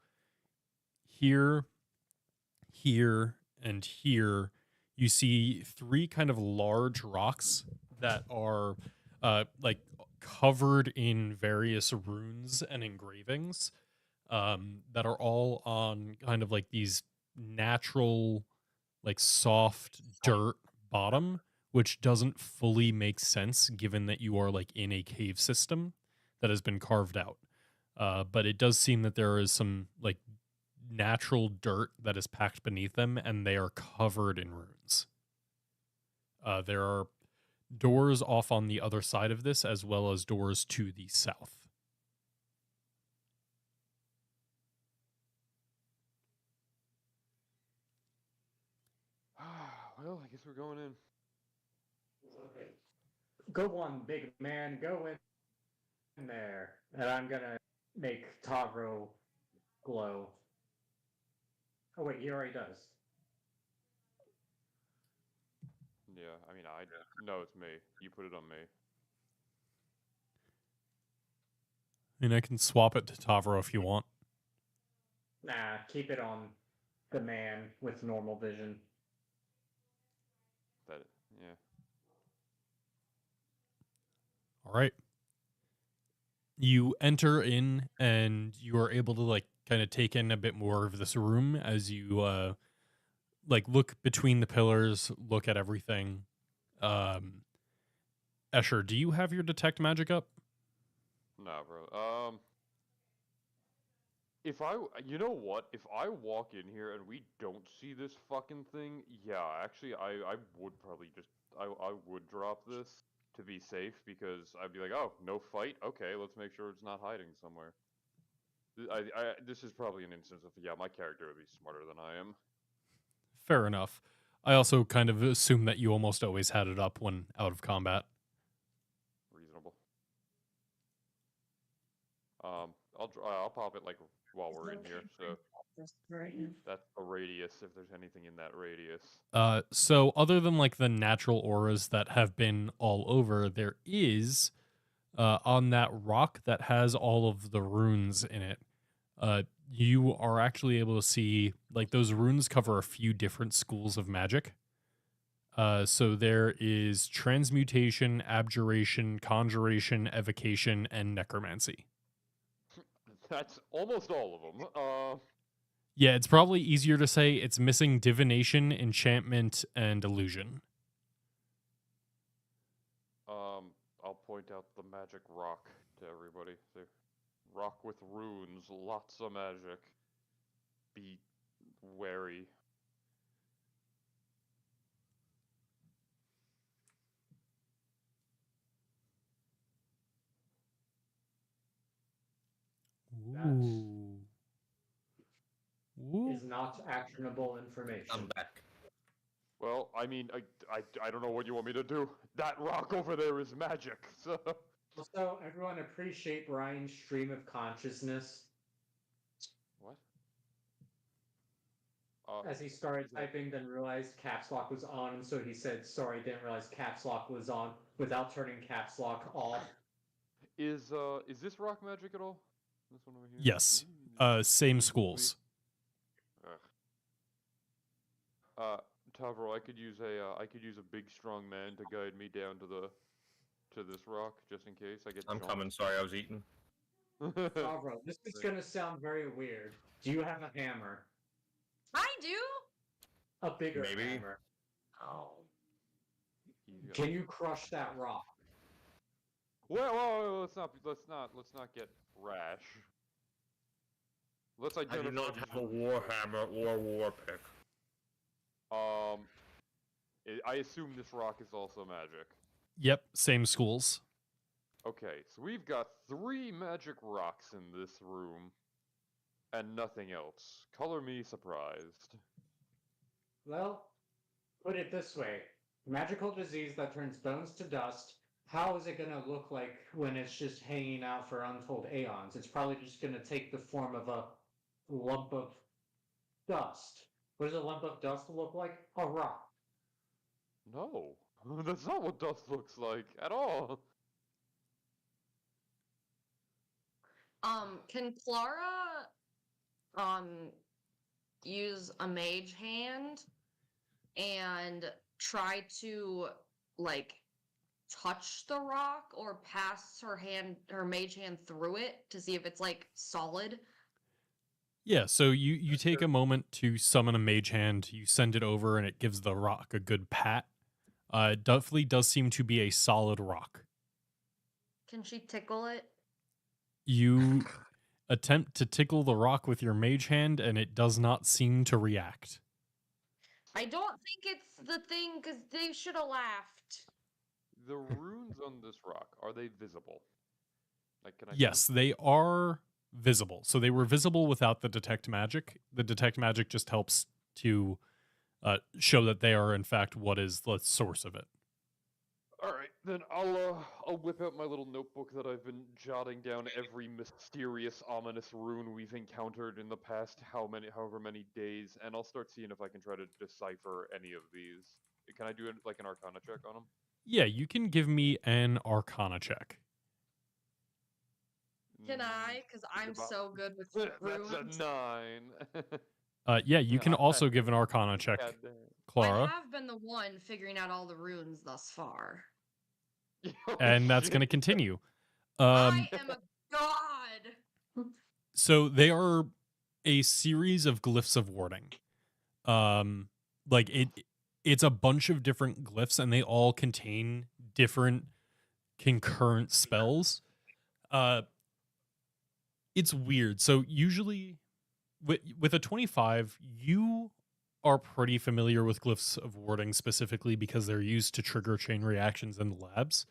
here, here, and here, you see three kind of large rocks that are like covered in various runes and engravings. That are all on kind of like these natural, like soft dirt bottom, which doesn't fully make sense given that you are like in a cave system that has been carved out. But it does seem that there is some like natural dirt that is packed beneath them, and they are covered in runes. There are doors off on the other side of this, as well as doors to the south. Well, I guess we're going in. Go on, big man. Go in there. And I'm gonna make Tavro glow. Oh wait, he already does. Yeah, I mean, no, it's me. You put it on me. I mean, I can swap it to Tavro if you want. Nah, keep it on the man with normal vision. Yeah. All right. You enter in and you are able to like kind of take in a bit more of this room as you like look between the pillars, look at everything. Escher, do you have your detect magic up? Nah, bro. You know what? If I walk in here and we don't see this fucking thing, yeah, actually, I would probably I would drop this to be safe because I'd be like, oh, no fight? Okay, let's make sure it's not hiding somewhere. This is probably an instance of, yeah, my character would be smarter than I am. Fair enough. I also kind of assume that you almost always had it up when out of combat. Reasonable. I'll pop it like while we're in here, so that's the radius, if there's anything in that radius. So other than like the natural auras that have been all over, there is on that rock that has all of the runes in it. You are actually able to see like those runes cover a few different schools of magic. So there is transmutation, abjuration, conjuration, evocation, and necromancy. That's almost all of them. Yeah, it's probably easier to say it's missing divination, enchantment, and illusion. I'll point out the magic rock to everybody. The rock with runes, lots of magic. Be wary. Ooh. Ooh. Is not actionable information. I'm back. Well, I mean, I don't know what you want me to do. That rock over there is magic, so... Also, everyone appreciate Brian's stream of consciousness. What? As he started typing, then realized caps lock was on, and so he said, sorry, didn't realize caps lock was on, without turning caps lock off. Is this rock magic at all? This one over here? Yes. Same schools. Tavro, I could use a big strong man to guide me down to this rock, just in case I get I'm jumped. coming. Sorry, I was eating. Favreau, this is gonna sound very weird. Do you have a hammer? I do. A bigger Maybe. hammer. Oh. Can you crush that rock? Well, let's not get rash. Let's I identify. do not have a warhammer or war pick. I assume this rock is also magic. Yep, same schools. Okay, so we've got 3 magic rocks in this room, and nothing else. Color me surprised. Well, put it this way. Magical disease that turns bones to dust, how is it gonna look like when it's just hanging out for untold aeons? It's probably just gonna take the form of a lump of dust. What does a lump of dust look like? A rock. No, that's not what dust looks like at all. Can Clara, use a mage hand and try to, like, touch the rock or pass her mage hand through it to see if it's, like, solid? Yeah, so you take a moment to summon a mage hand, you send it over, and it gives the rock a good pat. It definitely does seem to be a solid rock. Can she tickle it? You attempt to tickle the rock with your mage hand, and it does not seem to react. I don't think it's the thing, because they should have laughed. The runes on this rock, are they visible? Like, can I see Yes, them? they are visible. So they were visible without the detect magic. The detect magic just helps to show that they are in fact what is the source of it. All right, then I'll whip out my little notebook that I've been jotting down every mysterious, ominous rune we've encountered in the past however many days, and I'll start seeing if I can try to decipher any of these. Can I do like an Arcana check on them? Yeah, you can give me an Arcana check. Can I? Because I'm so good with runes. That's a 9. Yeah, you can also give an Arcana check, Goddamn. Clara. I have been the one figuring out all the runes thus far. And that's going to continue. I am a god. So they are a series of glyphs of warding. Like it's a bunch of different glyphs, and they all contain different concurrent spells. It's weird. So usually with a 25, you are pretty familiar with glyphs of warding specifically because they're used to trigger chain reactions in the labs.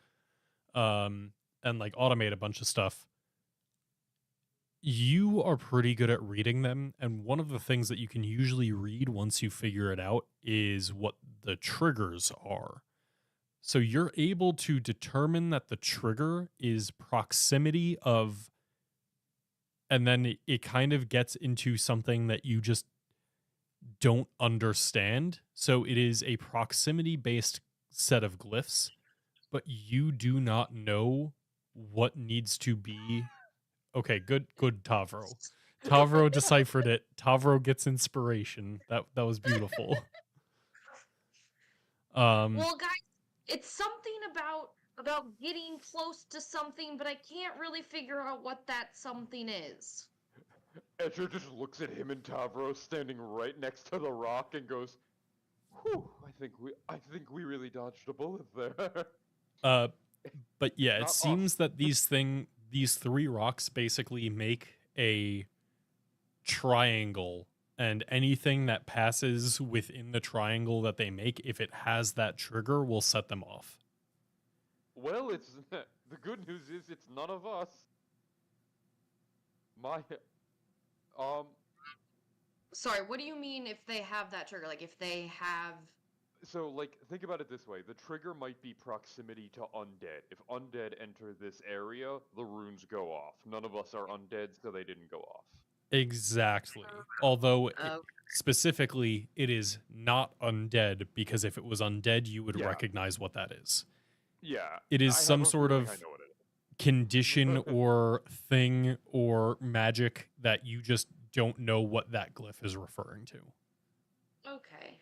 And like automate a bunch of stuff. You are pretty good at reading them, and one of the things that you can usually read once you figure it out is what the triggers are. So you're able to determine that the trigger is proximity of, and then it kind of gets into something that you just don't understand. So it is a proximity-based set of glyphs, but you do not know what needs to be. Okay, good, Tavro. Tavro deciphered it. Tavro gets inspiration. That was beautiful. Well, guys, it's something about getting close to something, but I can't really figure out what that something is. Edger just looks at him and Tavros standing right next to the rock and goes, "Whew, I think we really dodged a bullet there." Uh, but yeah, it Not seems us. that these three rocks basically make a triangle, and anything that passes within the triangle that they make, if it has that trigger, will set them off. Well, it's the good news is it's none of us. My um Sorry, what do you mean if they have that trigger? Like if they have so like think about it this way. The trigger might be proximity to undead. If undead enter this area, the runes go off. None of us are undead, so they didn't go off. Exactly. Although Oh. specifically, it is not undead, because if it was undead, you would Yeah. recognize what that is. Yeah. It is I have some a sort feeling of I know what it is. condition or thing or magic that you just don't know what that glyph is referring to. Okay.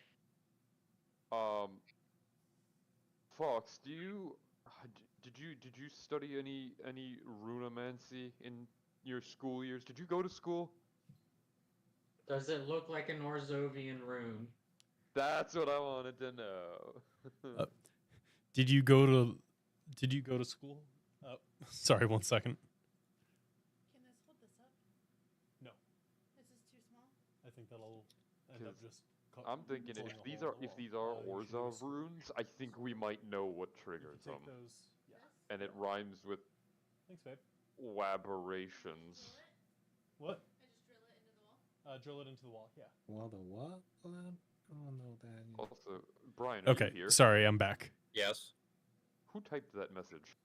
Fox, did you study any runomancy in your school years? Did you go to school? Does it look like an Orzovian rune? That's what I wanted to know. Did you go to school? Sorry, 1 second. Can this hold this up? No. Is this too small? I think that'll end up 'Cause just I'm thinking pulling if a these hole are in the if these wall. are You should Orzhov use- runes, I think we might know what you can triggers take them. those. Yeah. And it rhymes with Thanks, babe. wabberations. What? I just drill it into the wall. Drill it into the wall. Yeah. Well, the what? Oh no, that. Also, Brian, are Okay. you here? Sorry, I'm back. Yes. Who typed that message?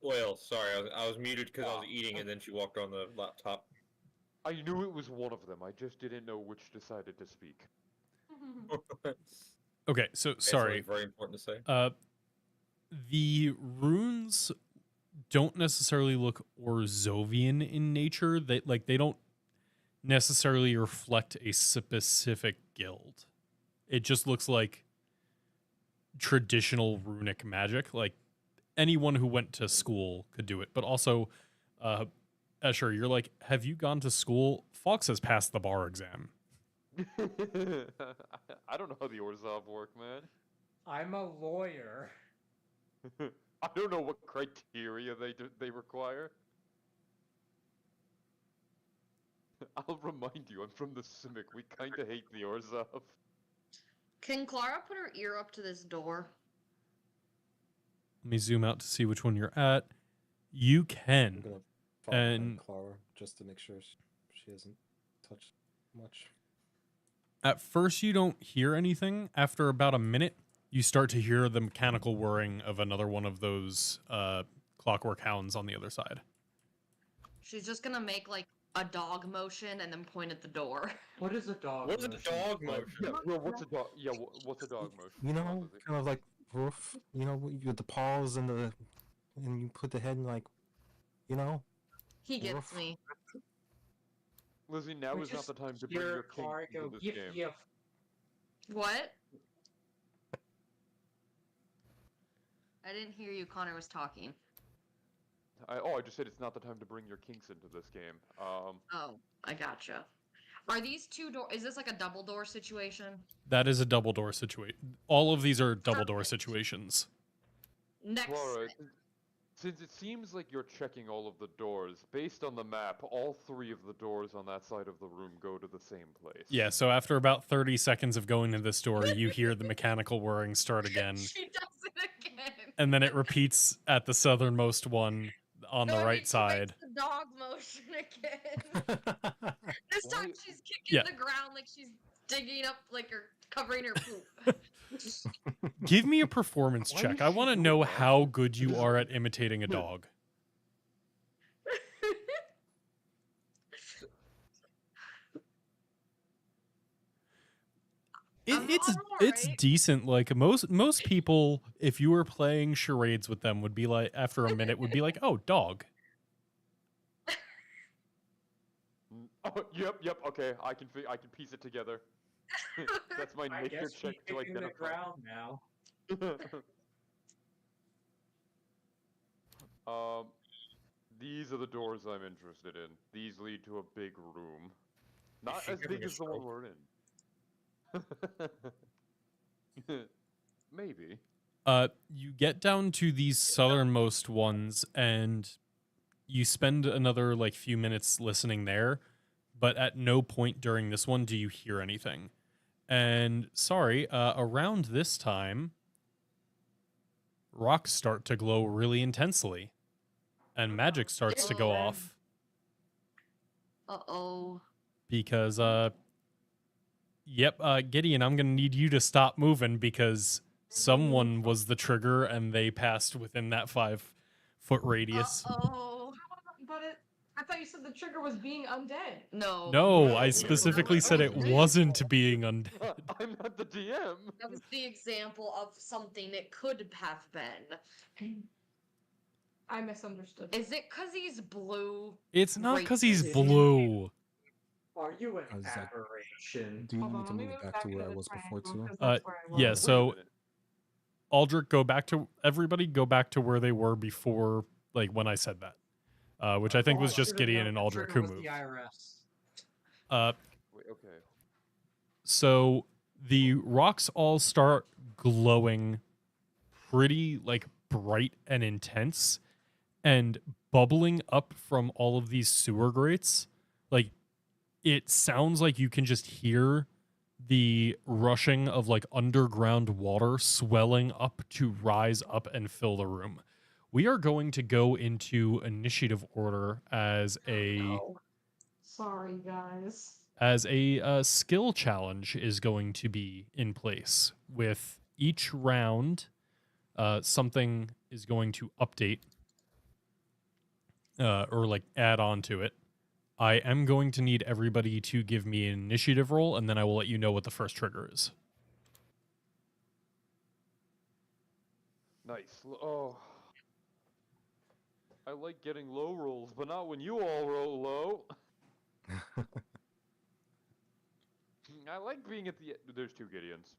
Well, sorry, I was muted because I was Ah, eating, and then she walked on the laptop. I knew it was one of them. I just didn't know which decided to speak. Okay, so It's sorry. very important to say. The runes don't necessarily look Orzovian in nature. They don't necessarily reflect a specific guild. It just looks like traditional runic magic. Like anyone who went to school could do it. But also, Escher, you're like, have you gone to school? Fox has passed the bar exam. I don't know how the Orzhov work, man. I'm a lawyer. I don't know what criteria they require. I'll remind you, I'm from the Simic. We kinda hate the Orzhov. Can Clara put her ear up to this door? Let me zoom out to see which one you're at. You I'm can. gonna follow And- Clara just to make sure she hasn't touched much. At first, you don't hear anything. After about a minute, you start to hear the mechanical whirring of another one of those clockwork hounds on the other side. She's just gonna make like a dog motion and then point at the door. What is a dog? What is a motion? dog Well, motion? Yeah, well, what's a dog? Yeah, what's a dog motion? You How know, does it- kind of like roof. You know, with the paws and you put the head in like, you know. He gets Woof. me. Lizzie, now We is not just the time to bring hear your kinks Clara into go, this "Yif, game. yif." What? I didn't hear you. Connor was talking. I just said it's not the time to bring your kinks into this game. Oh, I gotcha. Are these two door? Is this like a double door situation? That is a double door situation. All of these are double door Perfect. situations. Next. Clara, since it seems like you're checking all of the doors, based on the map, all three of the doors on that side of the room go to the same place. Yeah, so after about 30 seconds of going to this door, you hear the mechanical whirring start again, She does it again. and then it repeats at the southernmost one on the No, I mean, right she side. makes the dog motion again. This time Why- she's kicking Yeah. the ground like she's digging up, like or covering her poop. Give me a performance Why check. is I she want to doing know that? how good you This is- are at imitating a dog. I'm It's alright. decent. Like most people, if you were playing charades with them, would be like after a minute would be like, oh, dog. Oh, yep. Okay, I can piece it together. That's my I nature guess she's check to kicking the identify. ground now. These are the doors I'm interested in. These lead to a big room. Not she as giving big a as the one stroke? we're in. Maybe. You get down to these southernmost ones, and you spend another like few minutes listening there, but at no point during this one do you hear anything. And sorry, around this time, rocks start to glow really intensely, and magic starts to go Oh. off Uh-oh. because Gideon, I'm gonna need you to stop moving because someone was the trigger and they passed within that 5-foot radius. Uh-oh. I thought you said the trigger was being undead. No. No, I No. specifically said it wasn't being undead. I'm not the DM. That was the example of something it could have been. I misunderstood. Is it because he's blue? It's not because he's Racist. blue. Are you an How's that? aberration? Do you Hold need on, to let me move move back to where I into the was before triangle, too? 'cause that's where I Yeah, was. Wait a so minute. Aldrich, go back to everybody. Go back to where they were before, like when I said that, which I think was Oh, just should've Gideon known and the Aldrich trigger who was moved. the IRS. Wait, okay. So the rocks all start glowing pretty like bright and intense, and bubbling up from all of these sewer grates. Like it sounds like you can just hear the rushing of like underground water swelling up to rise up and fill the room. We are going to go into initiative order as a No. Sorry, guys. skill challenge is going to be in place. With each round, something is going to update or like add on to it. I am going to need everybody to give me an initiative roll, and then I will let you know what the first trigger is. Nice. Oh. I like getting low rolls, but not when you all roll low. I like being at the. There's two Gideons.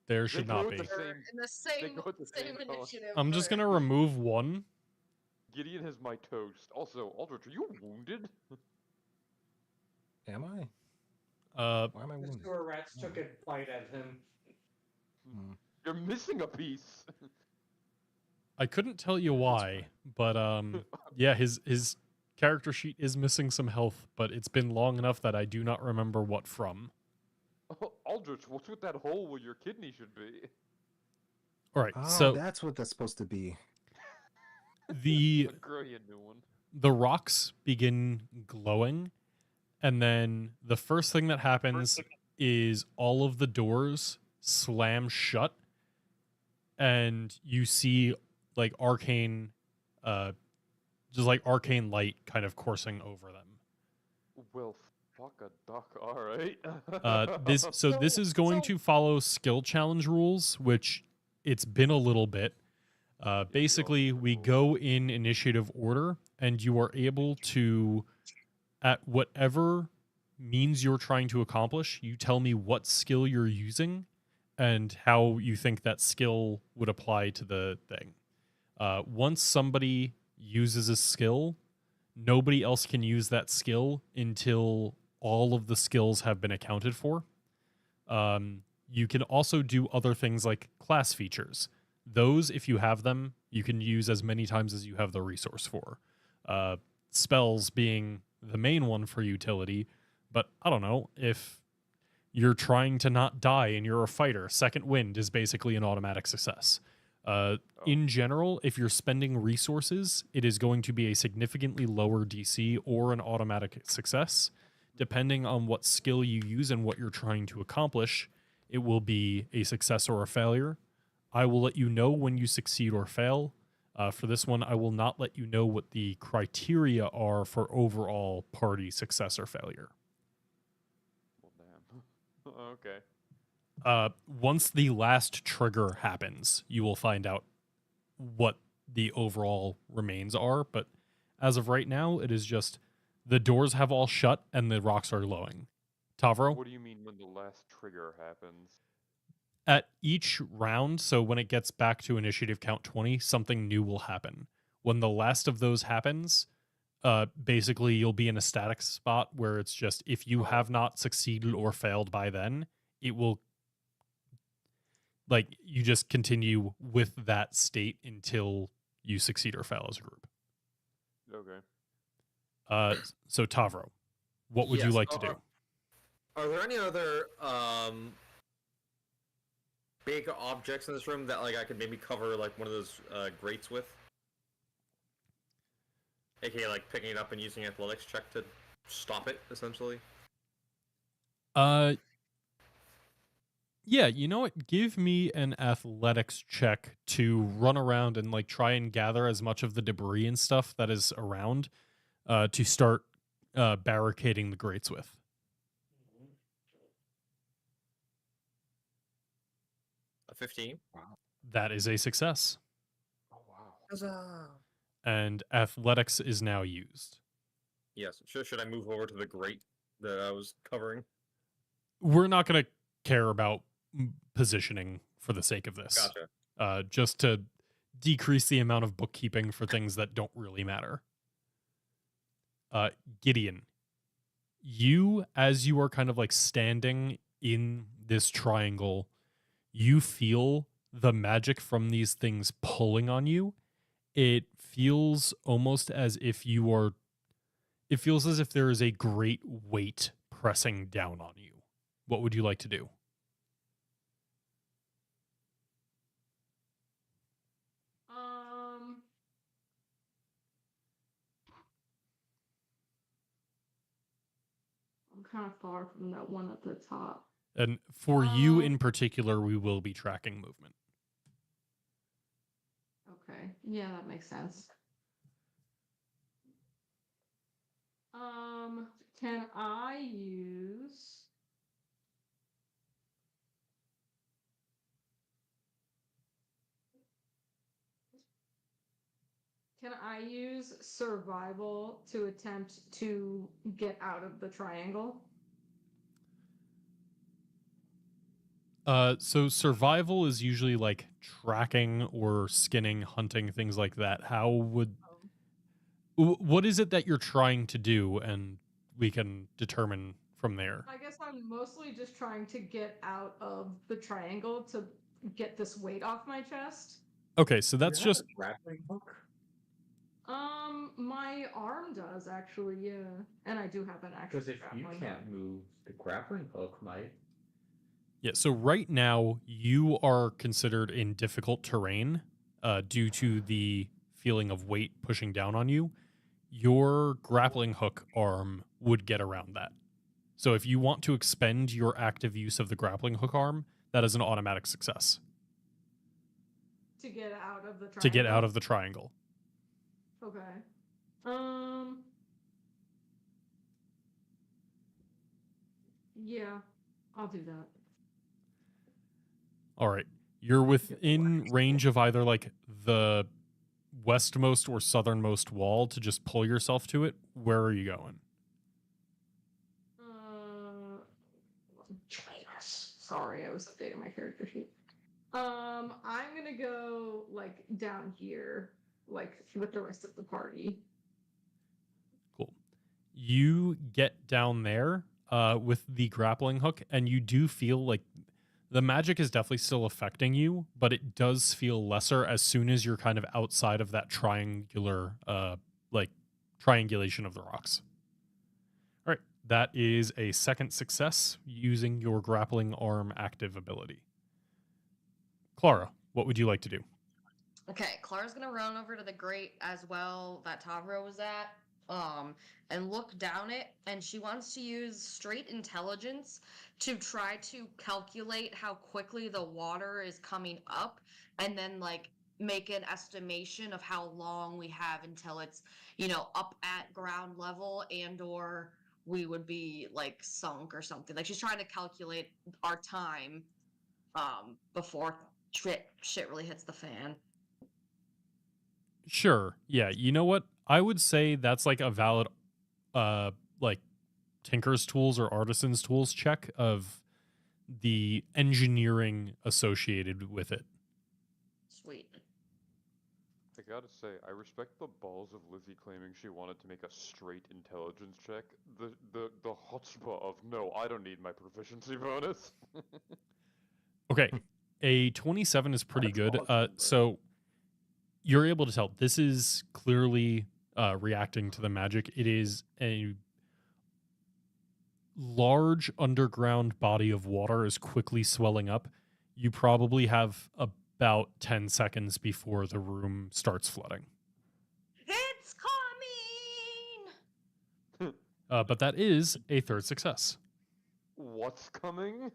There They should go not with be. the same. In the same, go with the same same color. initiative. I'm just order. gonna remove one. Gideon has my toast. Also, Aldrich, are you wounded? Am I? Why am I The wounded? sewer rats took a bite at him. Hmm. You're missing a piece. I couldn't tell you That's why, but yeah, his character sheet is missing some health, but it's been long enough that I do not remember what from. Aldrich, what's with that hole where your kidney should be? All right, Oh, so that's what that's supposed to be. the I'll grow you a new one. the rocks begin glowing, and then the first thing that happens is all of the doors slam shut, and you see like arcane just like arcane light kind of coursing over them. Well, fuck a duck. All right. This is going to follow skill challenge rules, which it's been a little bit. Basically, we go in initiative order, and you are able to, at whatever means you're trying to accomplish, you tell me what skill you're using and how you think that skill would apply to the thing. Once somebody uses a skill, nobody else can use that skill until all of the skills have been accounted for. You can also do other things like class features. Those, if you have them, you can use as many times as you have the resource for. Spells being the main one for utility, but I don't know, if you're trying to not die and you're a fighter, Second Wind is basically an automatic success. In general, if you're spending resources, it is going to be a significantly lower DC or an automatic success. Depending on what skill you use and what you're trying to accomplish, it will be a success or a failure. I will let you know when you succeed or fail. For this one, I will not let you know what the criteria are for overall party success or failure. Well, damn. Okay. Once the last trigger happens, you will find out what the overall remains are. But as of right now, it is just the doors have all shut and the rocks are glowing. Tavro? What do you mean when the last trigger happens? At each round, so when it gets back to initiative count 20, something new will happen. When the last of those happens, basically you'll be in a static spot where it's just if you have not succeeded or failed by then, it will like you just continue with that state until you succeed or fail as a group. Okay. So Tavro, what would you Yes, like to do? Are there any other big objects in this room that like I could maybe cover like one of those grates with? AKA like picking it up and using athletics check to stop it, essentially. Yeah, you know what? Give me an athletics check to run around and like try and gather as much of the debris and stuff that is around to start barricading the grates with. A 15. That is a success. Oh wow. Huzzah! And athletics is now used. Yes. Should I move over to the grate that I was covering? We're not going to care about positioning for the sake of this. Gotcha. Just to decrease the amount of bookkeeping for things that don't really matter. Gideon, you, as you are kind of like standing in this triangle, you feel the magic from these things pulling on you. It feels almost as if you are, it feels as if there is a great weight pressing down on you. What would you like to do? I'm kind of far from that one at the top. And for you in particular, we will be tracking movement. Okay, yeah, that makes sense. Can I use? Can I use survival to attempt to get out of the triangle? So survival is usually like tracking or skinning, hunting, things like that. How would what is it that you're trying to do, and we can determine from there. I guess I'm mostly just trying to get out of the triangle to get this weight off my chest. Okay, so that's just a grappling hook. My arm does actually, yeah, and I do have an actual. Because if you can't move, the grappling hook might. yeah. So right now you are considered in difficult terrain due to the feeling of weight pushing down on you. Your grappling hook arm would get around that. So if you want to expend your active use of the grappling hook arm, that is an automatic success. To get out of the triangle. To get out of the triangle. Okay. Yeah, I'll do that. All right. You're within range of either like the westmost or southernmost wall to just pull yourself to it. Where are you going? Sorry, I was updating my character sheet. I'm gonna go like down here, like with the rest of the party. Cool. You get down there with the grappling hook, and you do feel like the magic is definitely still affecting you, but it does feel lesser as soon as you're kind of outside of that triangular, like triangulation of the rocks. All right, that is a second success using your grappling arm active ability. Clara, what would you like to do? Okay, Clara's gonna run over to the grate as well that Tavro was at, and look down it, and she wants to use straight intelligence to try to calculate how quickly the water is coming up, and then like make an estimation of how long we have until it's, up at ground level and or we would be like sunk or something. Like she's trying to calculate our time before shit really hits the fan. Sure. Yeah. You know what? I would say that's like a valid, like Tinker's Tools or Artisan's Tools check of the engineering associated with it. Sweet. I gotta say, I respect the balls of Lizzie claiming she wanted to make a straight intelligence check. The chutzpah of no, I don't need my proficiency bonus. Okay, a 27 is pretty That's good. awesome, bro. So you're able to tell this is clearly reacting to the magic. It is a large underground body of water is quickly swelling up. You probably have about 10 seconds before the room starts flooding. It's coming! But that is a third success. What's coming?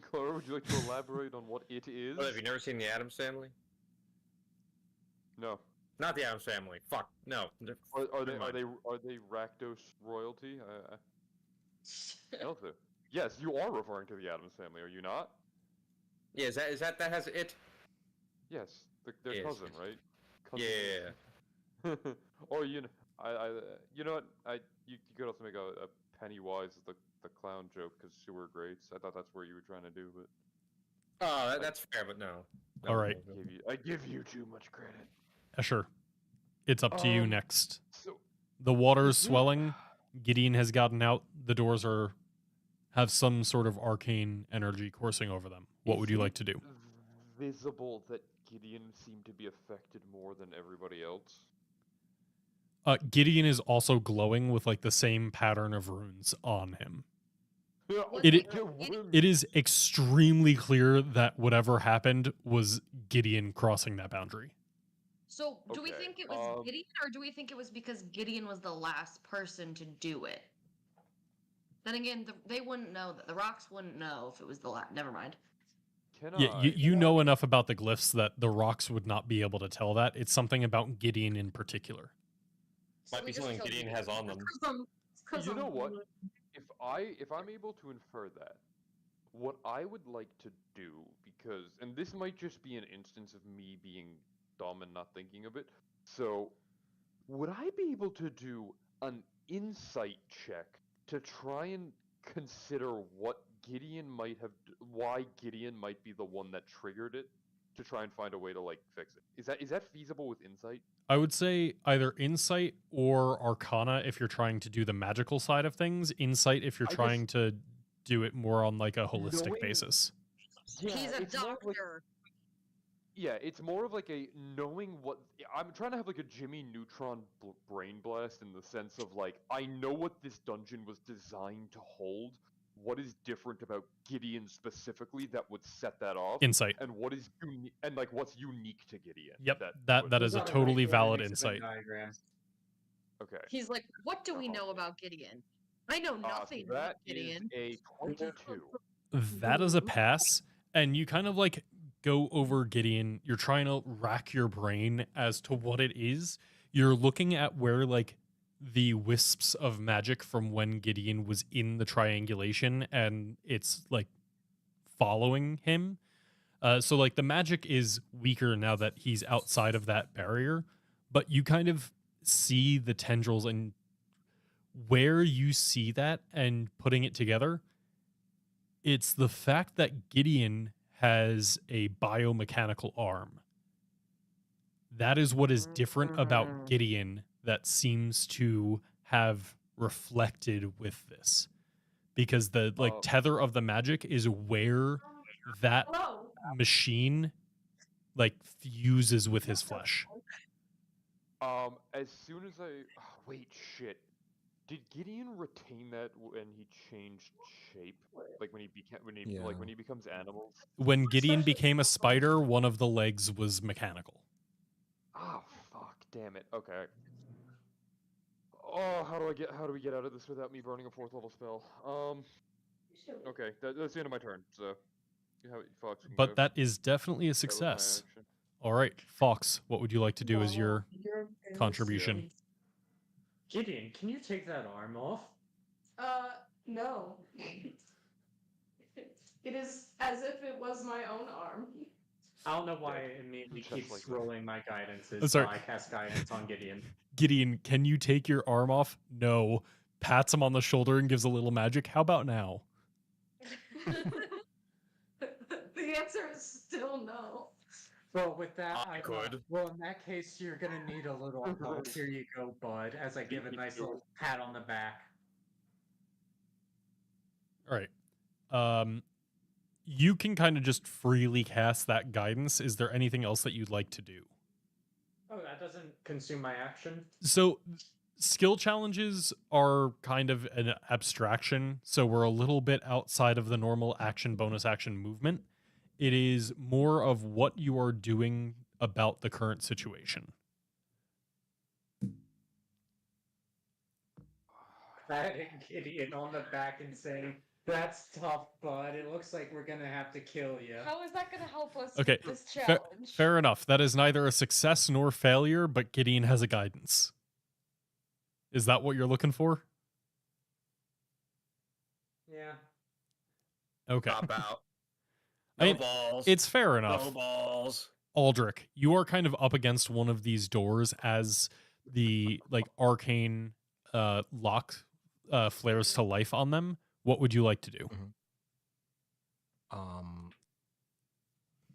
Clara, would you like to elaborate on what it is? What, have you never seen the Addams Family? No. Not the Addams Family. Fuck. No. Are they Never mind. Rakdos royalty? I don't think. Yes, you are referring to the Addams Family, are you not? Yeah, is that has it? Yes, their Yes. cousin, right? Yeah. Or you know what? You could also make a Pennywise the clown joke because sewer grates. I thought that's where you were trying to do, but Oh, that's fair, but no. All right. I give you too much credit. Escher, it's up to you next. So The water's is it- swelling. Gideon has gotten out. The doors have some sort of arcane energy coursing over them. What would you like to do? Visible that Gideon seemed to be affected more than everybody else. Gideon is also glowing with like the same pattern of runes on him. What- It is extremely clear that whatever happened was Gideon crossing that boundary. So, do we Okay, think it was Gideon, or do we think it was because Gideon was the last person to do it? Then again, they wouldn't know that. The rocks wouldn't know if it was the last. Never mind. Can Yeah, I? you know enough about the glyphs that the rocks would not be able to tell that. It's something about Gideon in particular. So Might we be just something killed Gideon Gideon. has on them. You know what? If I'm able to infer that, what I would like to do, and this might just be an instance of me being dumb and not thinking of it, so would I be able to do an insight check to try and consider what Gideon might have, why Gideon might be the one that triggered it, to try and find a way to like fix it? Is that feasible with insight? I would say either insight or arcana if you're trying to do the magical side of things. Insight if you're I trying to do it more on like a holistic Knowing- basis. Yeah, He's a it's more of, like- doctor. Yeah, it's more of like a knowing what I'm trying to have like a Jimmy Neutron brain blast in the sense of like I know what this dungeon was designed to hold. What is different about Gideon specifically that would set that off? Insight. And what is and like what's unique to Gideon? Yep, would- that is a totally valid insight. Okay. He's like, what do we know about Gideon? I know nothing So about that is Gideon. a 22. That is a pass, and you kind of like go over Gideon. You're trying to rack your brain as to what it is. You're looking at where like the wisps of magic from when Gideon was in the triangulation, and it's like following him. So like the magic is weaker now that he's outside of that barrier, but you kind of see the tendrils, and where you see that and putting it together, it's the fact that Gideon has a biomechanical arm. That is what is different about Gideon that seems to have reflected with this. Because the like tether of the magic is where that Hello. machine like fuses with his flesh. As soon as wait, shit. Did Gideon retain that when he changed shape? Like when he when he becomes animals? When Gideon became a spider, one of the legs was mechanical. Oh fuck, damn it. Okay. Oh, how do we get out of this without me burning a 4th level spell? Okay, that's the end of my turn. So, Fox can But go. that is definitely a That was my success. action. All right, Fox, what would you like to do as your contribution? Gideon, can you take that arm off? No. It is as if it was my own arm. I don't know why it immediately Just keeps like that. rolling my guidances, I'm sorry. so I cast guidance on Gideon. Gideon, can you take your arm off? No. Pats him on the shoulder and gives a little magic. How about now? The answer is still Oh no. Well, with that, I could. well, in that case, you're gonna need a little help. Here you go, bud. As I give a nice little pat on the back. All right. You can kind of just freely cast that guidance. Is there anything else that you'd like to do? Oh, that doesn't consume my action. So skill challenges are kind of an abstraction, so we're a little bit outside of the normal action bonus action movement. It is more of what you are doing about the current situation. Patting Gideon on the back and saying, "That's tough, bud. It looks like we're gonna have to kill you." How is that going to help us Okay, with this challenge? Fair enough. That is neither a success nor failure, but Gideon has a guidance. Is that what you're looking for? Yeah. Okay. Cop out. I No mean, balls. It's fair no enough. balls. Aldrich, you are kind of up against one of these doors as the arcane lock flares to life on them. What would you like to do?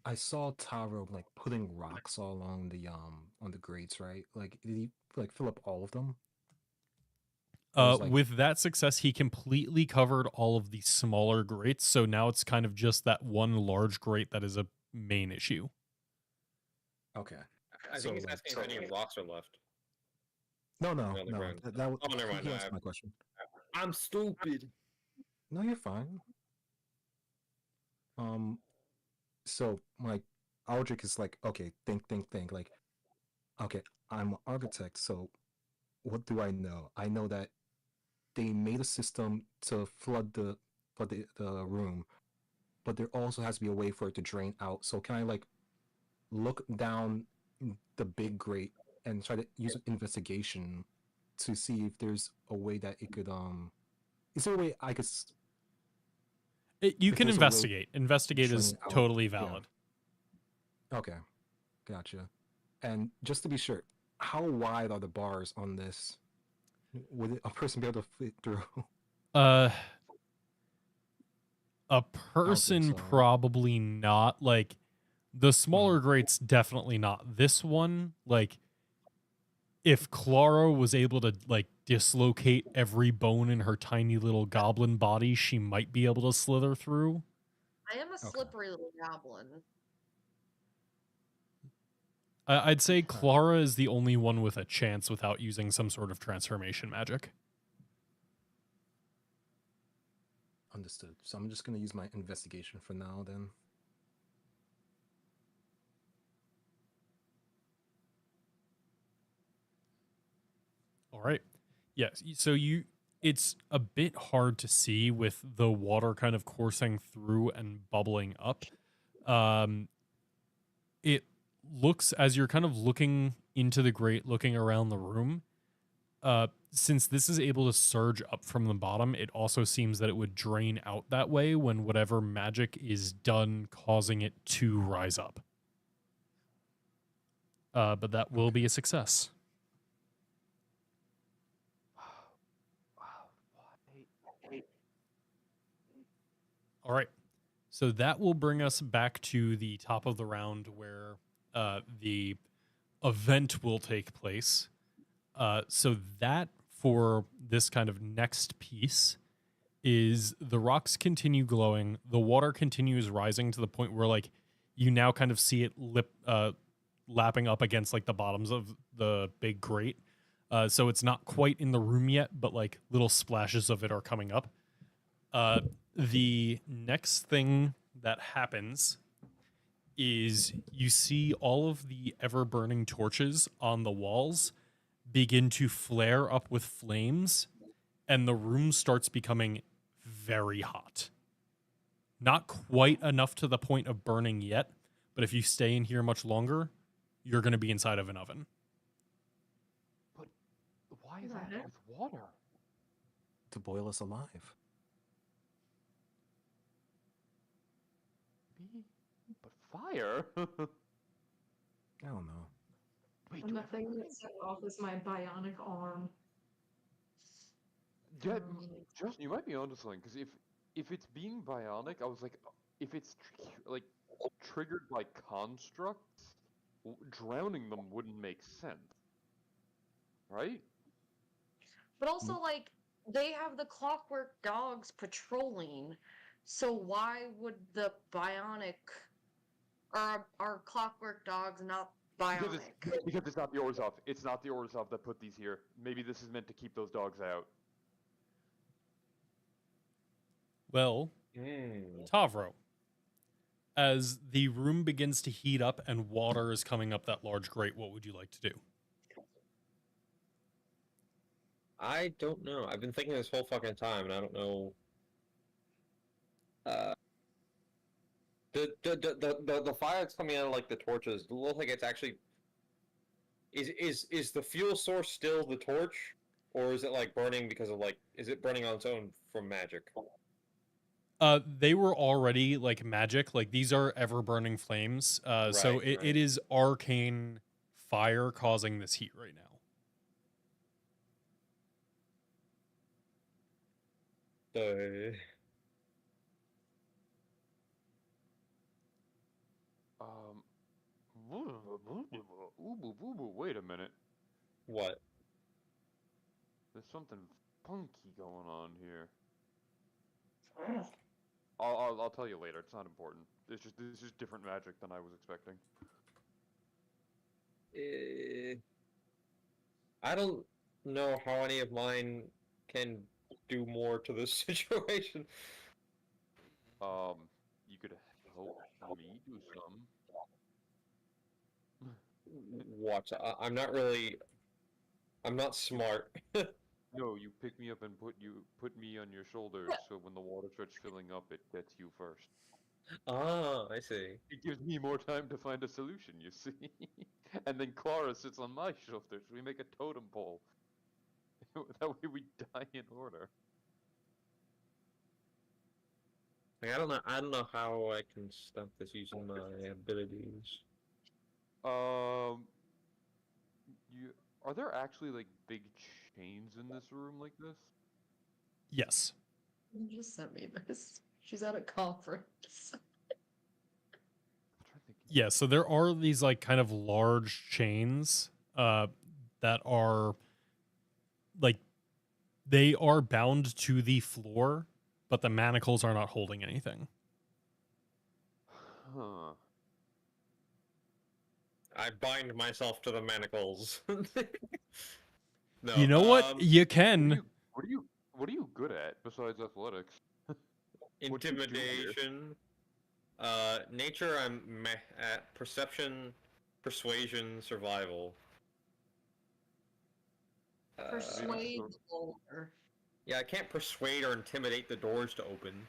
I saw Taro putting rocks all along the on the grates, right? Like, did he fill up all of them? Or was, With that success, he completely covered all of the smaller grates. So now it's kind of just that one large grate that is a main issue. okay. I So, think he's asking if any rocks are left. No, on the no. ground. That Oh, never mind. he answered my question. I'm stupid. No, you're fine. So Aldrich is okay, think. Okay, I'm an architect, so what do I know? I know that they made a system to flood the room, but there also has to be a way for it to drain out. So can I look down the big grate and try to use an investigation to see if there's a way that it could is there a way I could You if can there's a way investigate. Investigate is drain out? totally Yeah. valid. Okay, gotcha. And just to be sure, how wide are the bars on this? Would a person be able to fit through? A think person so. probably not. The smaller grates definitely not. This one, if Clara was able to dislocate every bone in her tiny little goblin body, she might be able to slither through. I am a slippery little goblin. I'd say Clara is the only one with a chance without using some sort of transformation magic. Understood. So I'm just gonna use my investigation for now then. All right. Yes. So it's a bit hard to see with the water kind of coursing through and bubbling up. It looks, as you're kind of looking into the grate, looking around the room, since this is able to surge up from the bottom, it also seems that it would drain out that way when whatever magic is done causing it to rise up. But that will be a success. All right. So that will bring us back to the top of the round where the event will take place. So that for this kind of next piece is the rocks continue glowing. The water continues rising to the point where you now kind of see it lapping up against the bottoms of the big grate. So it's not quite in the room yet, but little splashes of it are coming up. The next thing that happens is you see all of the ever-burning torches on the walls begin to flare up with flames, and the room starts becoming very hot. Not quite enough to the point of burning yet, but if you stay in here much longer, you're going to be inside of an oven. But why is that with water? To boil us alive. But fire? I don't know. Wait, And the thing that set off is my bionic arm. Yeah, Justin, you might be onto something, because if it's being bionic, I was if it's triggered by constructs, drowning them wouldn't make sense, right? But also, like, they have the clockwork dogs patrolling, so why would the bionic or are clockwork dogs not bionic? Because it's not the Orzhov. It's not the Orzhov that put these here. Maybe this is meant to keep those dogs out. Well, Tavro, as the room begins to heat up and water is coming up that large grate, what would you like to do? I don't know. I've been thinking this whole fucking time, and I don't know. The fire that's coming out of like the torches look like it's actually. Is the fuel source still the torch, or is it like burning because of like? Is it burning on its own from magic? They were already like magic, like these are ever burning flames. So Right, it right. is arcane fire causing this heat right now. The Wait a minute. what? There's something funky going on here. I'll tell you later. It's not important. This is different magic than I was expecting. I don't know how any of mine can do more to this situation. You could help me do some. Watch, I'm not really. I'm not smart. No, you pick me up and put me on your shoulders, so when the water starts filling up, it gets you first. Ah, I see. It gives me more time to find a solution, you see. And then Clara sits on my shoulders. We make a totem pole. That way we die in order. Like, I don't know how I can stop this using my abilities. Are there actually like big chains in this room like this? Yes. You just sent me this. She's at a conference. Yeah, so there are these like kind of large chains that are like they are bound to the floor, but the manacles are not holding anything. Huh. I bind myself to the manacles. No, You know what? You can. What are you good at besides athletics? What'd you do here? Intimidation. Nature, I'm meh at. Perception, persuasion, survival. Persuade the bowler. Yeah, I can't persuade or intimidate the doors to open.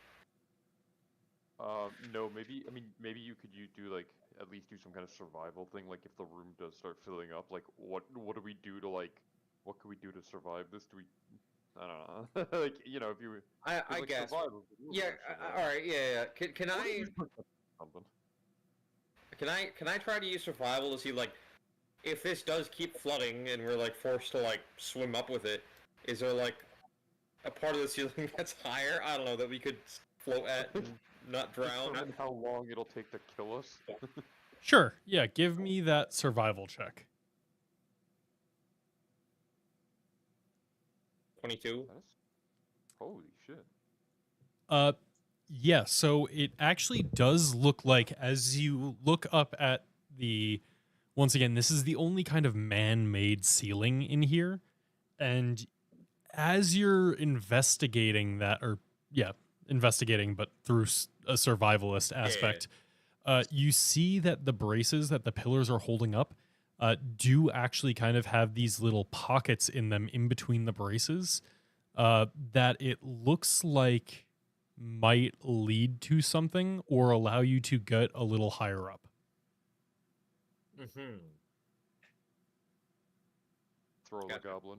No, maybe you could do like at least do some kind of survival thing. Like if the room does start filling up, like what do we do to like what can we do to survive this? Do we? I don't know. Like if you. I like, guess. survival, Yeah. All right. Yeah. Can I? Something. Can I try to use survival to see like if this does keep flooding and we're like forced to like swim up with it? Is there like a part of the ceiling that's higher? I don't know that we could float at and not drown. Determine how long it'll take to kill us. Sure. Yeah, give me that survival check. 22. Holy shit. Yeah, so it actually does look like as you look up at the once again, this is the only kind of man-made ceiling in here. And as you're investigating that, investigating, but through a survivalist aspect, you see that the braces that the pillars are holding up do actually kind of have these little pockets in them in between the braces that it looks like might lead to something or allow you to get a little higher up. Mm-hmm. Throw the goblin.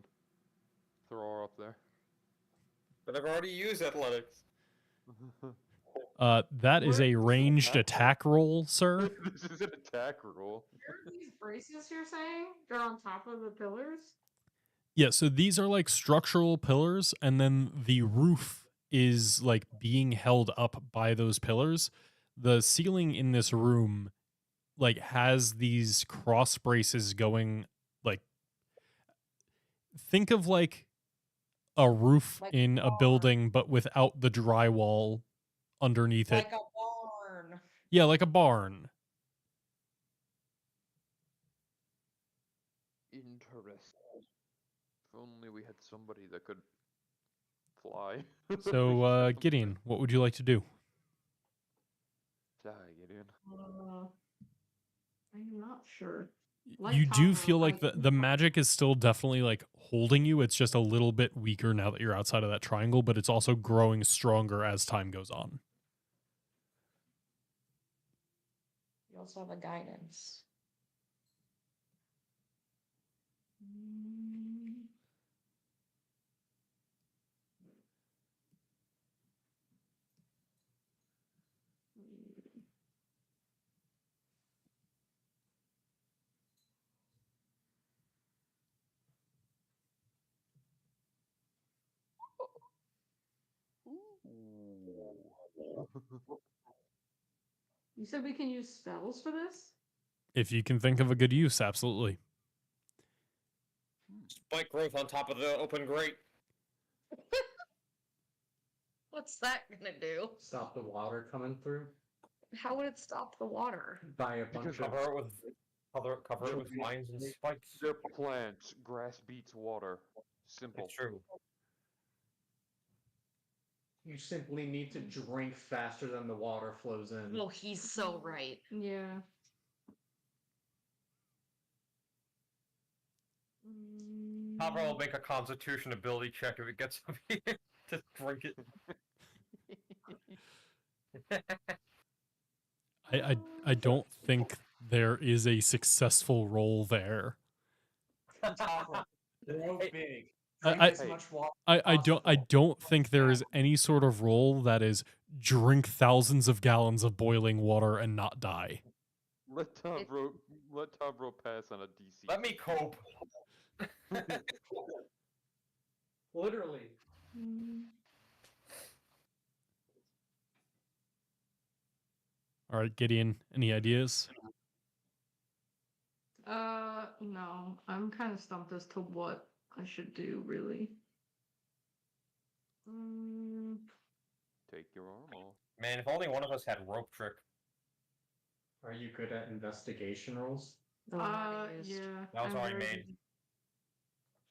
Throw her up there. But I've already used athletics. That is a ranged attack roll, sir. This is an attack roll. Are these braces you're saying? They're on top of the pillars? Yeah, so these are like structural pillars, and then the roof is like being held up by those pillars. the ceiling in this room like has these cross braces going, like, think of like a roof Like in a building but without the drywall underneath it. like a barn. Yeah, like a barn. Interesting. If only we had somebody that could fly. So, Or Gideon, something. what would you like to do? Die, Gideon. I'm not sure. Like You do Tavro, feel like I- the magic is still definitely like holding you. It's just a little bit weaker now that you're outside of that triangle, but it's also growing stronger as time goes on. You also have a guidance. You said we can use spells for this? If you can think of a good use, absolutely. Spike growth on top of the open grate. What's that gonna do? Stop the water coming through How would it stop the water? by a bunch of. Cover it with cover it with vines and spikes. They're plants. Grass beats water. Simple. It's true. You simply need to drink faster than the water flows in. Well, he's so right. Yeah. Tavro will make a constitution ability check if it gets up here to drink it. I don't think there is a successful roll there. Grow big. I- Drink I- as much water. I Possible. don't think there is any sort of roll that is drink thousands of gallons of boiling water and not die. Let Tavro pass on a DC. Let me cope. Literally. All right, Gideon, any ideas? No. I'm kind of stumped as to what I should do, really. Take your arm off. Man, if only one of us had rope trick. Are you good at investigation rolls? Yeah. That was I'm already very made.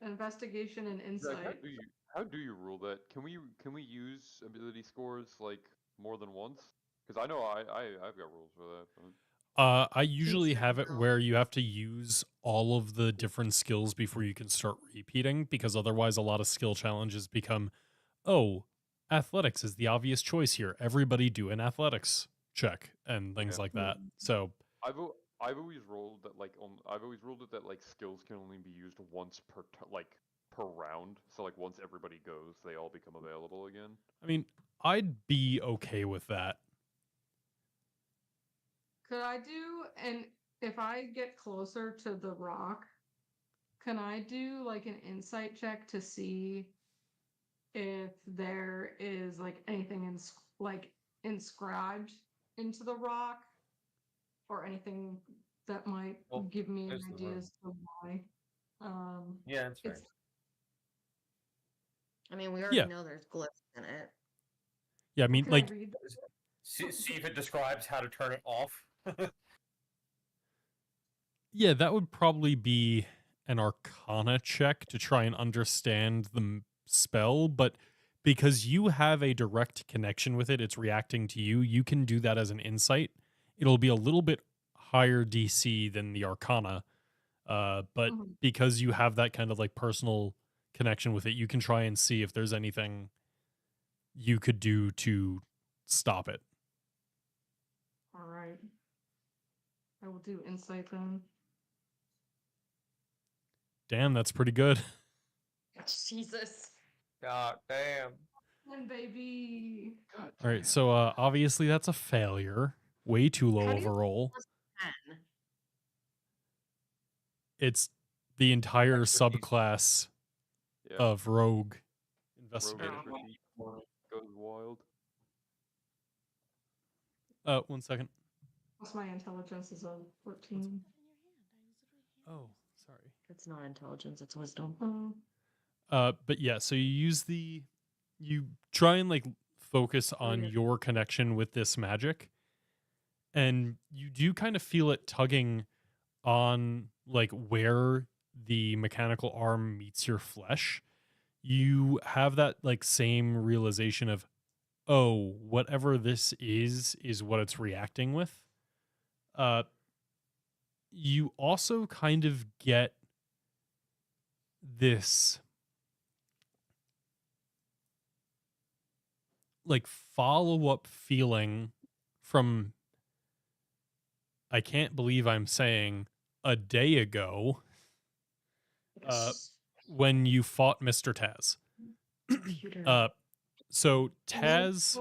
good. Investigation and Greg, insight. how do you rule that? Can we use ability scores like more than once? Because I know I've got rules for that. But... I usually Teacher have it will. where you have to use all of the different skills before you can start repeating, because otherwise a lot of skill challenges become, oh, athletics is the obvious choice here. Everybody do an athletics check and things Yeah. like that. So I've always rolled that I've always ruled it that like skills can only be used once per per round. So like once everybody goes, they all become available again. I mean, I'd be okay with that. Could I do, and if I get closer to the rock, can I do like an insight check to see if there is like anything inscribed into the rock or anything that might Well, give me an there's the idea room. as to why? Yeah, that's fair. It's I mean, we already Yeah. know there's glyphs in it. Yeah, I mean, can I like, read See if it describes how to turn it off. yeah, that would probably be an arcana check to try and understand the spell, but because you have a direct connection with it, it's reacting to you, you can do that as an insight. It'll be a little bit higher DC than the arcana, but Mhm. because you have that kind of like personal connection with it, you can try and see if there's anything you could do to stop it. All right. I will do insight then. Damn, that's pretty good. Jesus. God damn. And baby. God All right, so obviously that's a failure. Way too low How do of you a roll. plus 10? It's the entire Expertise. subclass Yeah. of rogue Rogue investigator. expertise goes wild. 1 second. Plus my intelligence is a 14. Put that in your hand. I was literally Oh, sorry. It's not intelligence, it's wisdom. But yeah, so you try and like focus on yeah. your connection with this magic, and you do kind of feel it tugging on like where the mechanical arm meets your flesh. You have that like same realization of, oh, whatever this is what it's reacting with. You also kind of get this like follow-up feeling from, I can't believe I'm saying, a day ago, when you fought Mr. Taz. Computer. So Taz,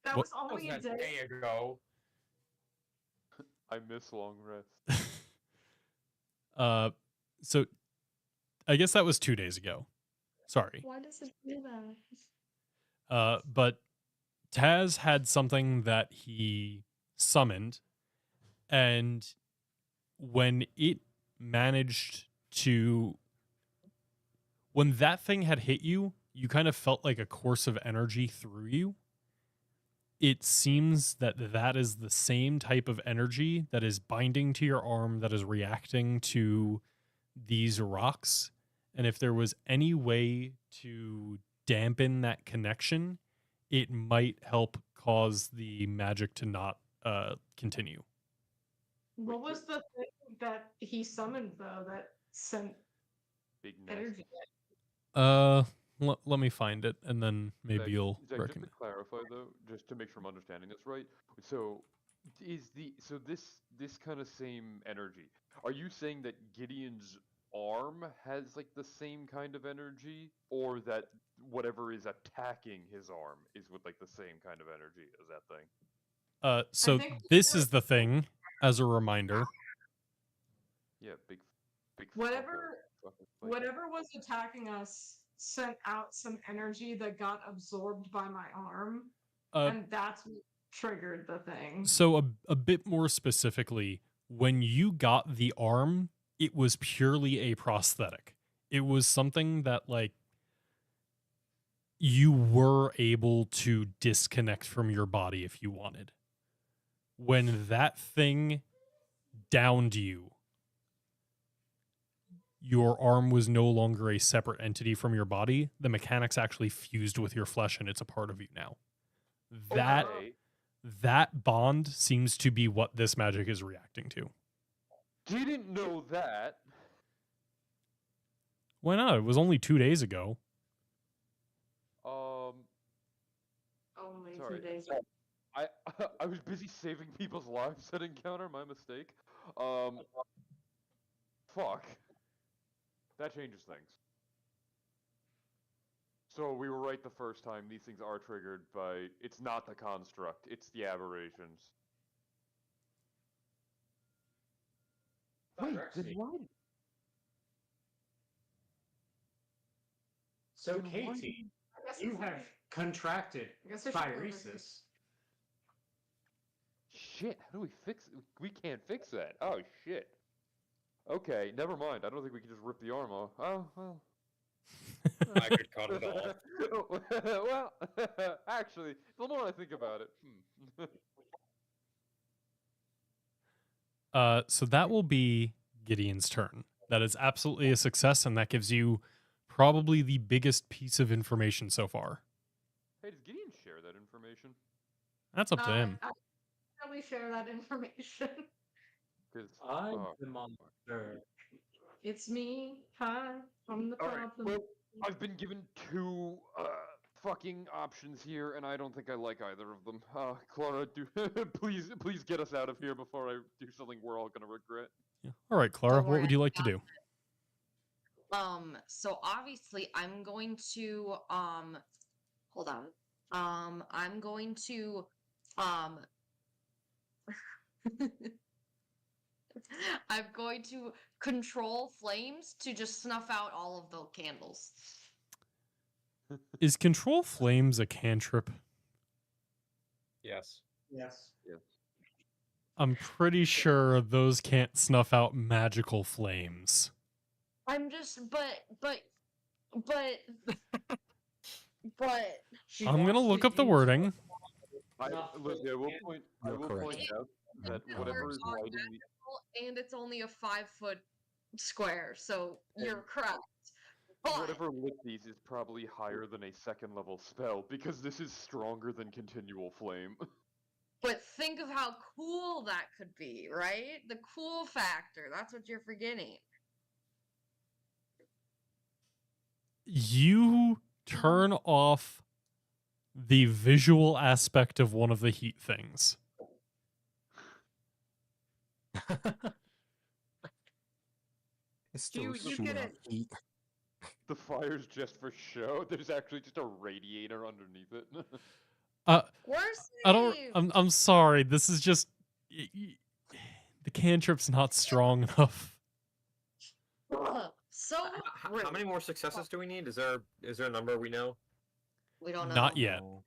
That what? was only a day. ago. I miss long rest. So I guess that was 2 days ago. Sorry. Why does it do that? But Taz had something that he summoned, and when it managed to, when that thing had hit you, you kind of felt like a course of energy through you. It seems that that is the same type of energy that is binding to your arm, that is reacting to these rocks. And if there was any way to dampen that connection, it might help cause the magic to not continue. What was the thing that he summoned though that sent Big nasty. energy? Let me find it, and then maybe Zach, you'll Zach, just to recognize. clarify though, just to make sure I'm understanding this right. So this kind of same energy. Are you saying that Gideon's arm has like the same kind of energy, or that whatever is attacking his arm is with like the same kind of energy as that thing? So think this is the thing, as a reminder. Yeah, big Whatever fucking spike. whatever was attacking us sent out some energy that got absorbed by my arm, and that's what triggered the thing. So a bit more specifically, when you got the arm, it was purely a prosthetic. It was something that like you were able to disconnect from your body if you wanted. When that thing downed you, your arm was no longer a separate entity from your body. The mechanics actually fused with your flesh, and it's a part of you now. Okay. That bond seems to be what this magic is reacting to. Didn't know that. Why not? It was only 2 days ago. Only Sorry. 2 days. I I was busy saving people's lives at encounter. My mistake. Fuck. That changes things. So we were right the first time. These things are triggered by. It's not the construct. It's the aberrations. Wait, then why? So, Then why- Katie, I guess you it's have okay. contracted I guess I should go over phyresis. Shit. How do we fix? We can't fix that. Oh shit. Okay, never mind. I don't think we can just rip the arm off. Oh well. I could cut it off. Well, actually, the more I think about it, So that will be Gideon's turn. That is absolutely a success, and that gives you probably the biggest piece of information so far. Hey, does Gideon share that information? That's up to him. I really share that information. Because I'm the monster. It's me. Hi, I'm the Alright, problem. well, I've been given two fucking options here, and I don't think I like either of them. Clara, do please get us out of here before I do something we're all gonna regret. Yeah. All right, Clara, Don't what worry, would you I like to got do? So obviously I'm going to hold on. I'm going to I'm going to control flames to just snuff out all of the candles. Is Control Flames a cantrip? Yes. Yes. Yes. I'm pretty sure those can't snuff out magical flames. I'm just, but, She I'm gonna wants look to up the use wording. Look, I will point. I You're will correct. point out that it whatever works is on lighting the magical, and it's only a 5-foot square, so you're And- correct. But whatever lit these is probably higher than a second level spell because this is stronger than continual flame. but think of how cool that could be, right? The cool factor. That's what you're forgetting. You turn off the visual aspect of one of the heat things. It's still You shooting get out it. heat. The fire's just for show. There's actually just a radiator underneath it. We're I don't. safe. I'm sorry. This is just the cantrip's not strong enough. Ugh, so How rude. many more successes do we need? Is there a number we know? We don't know. Not yet. No.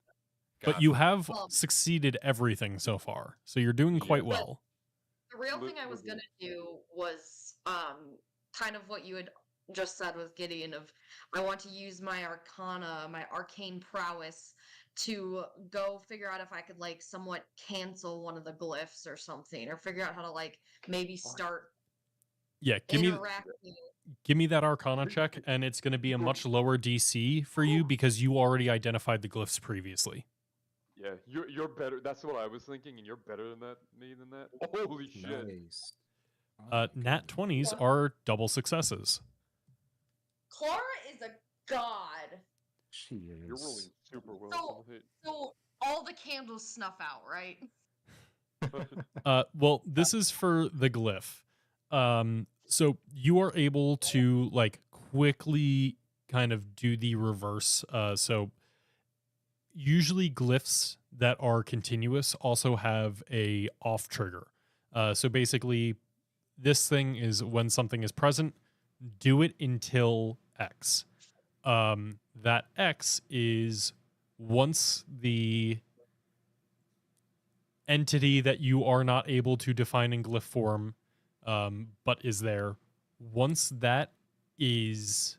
But you Gotcha. have Um, succeeded everything so far, so you're doing quite Yeah. well. The real Look- thing I was look- gonna do was kind of what you had just said with Gideon of I want to use my arcana, my arcane prowess to go figure out if I could like somewhat cancel one of the glyphs or something, or figure out how to like maybe start Yeah, interacting. give me that Arcana check, and it's going to be a much lower DC for you because you already identified the glyphs previously. Yeah, you're better. That's what I was thinking, and you're better than that. Holy shit! Nice. Nat 20s are double successes. Clara is a god. She is. You're rolling super well So- tonight. So all the candles snuff out, right? Well, this is for the glyph. So you are able to like quickly kind of do the reverse. So usually glyphs that are continuous also have a off trigger. So basically, this thing is when something is present, do it until X. That X is once the entity that you are not able to define in glyph form, but is there, once that is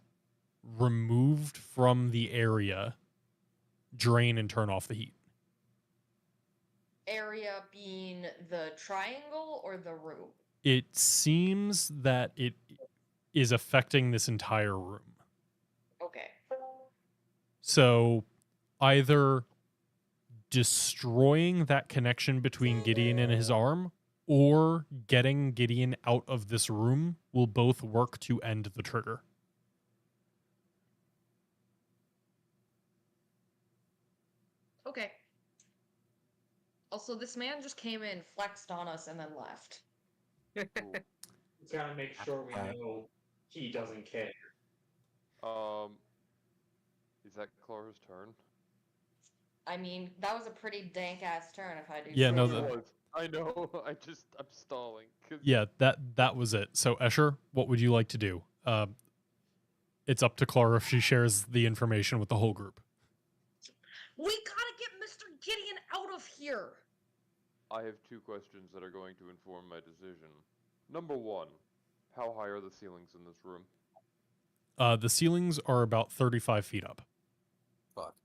removed from the area, drain and turn off the heat. Area being the triangle or the room? It seems that it is affecting this entire room. Okay. So either destroying that connection between Gideon and his arm or getting Gideon out of this room will both work to end the trigger. Okay. Also, this man just came in, flexed on us, and then left. Cool. We gotta make sure we know he doesn't care. Is that Clara's turn? I mean, that was a pretty dank ass turn if I do Yeah, say no, so. the- It was. I know. I'm stalling. 'Cause Yeah, that was it. So Escher, what would you like to do? It's up to Clara if she shares the information with the whole group. We gotta get Mr. Gideon out of here! I have two questions that are going to inform my decision. Number one, how high are the ceilings in this room? The ceilings are about 35 feet up. Fuck.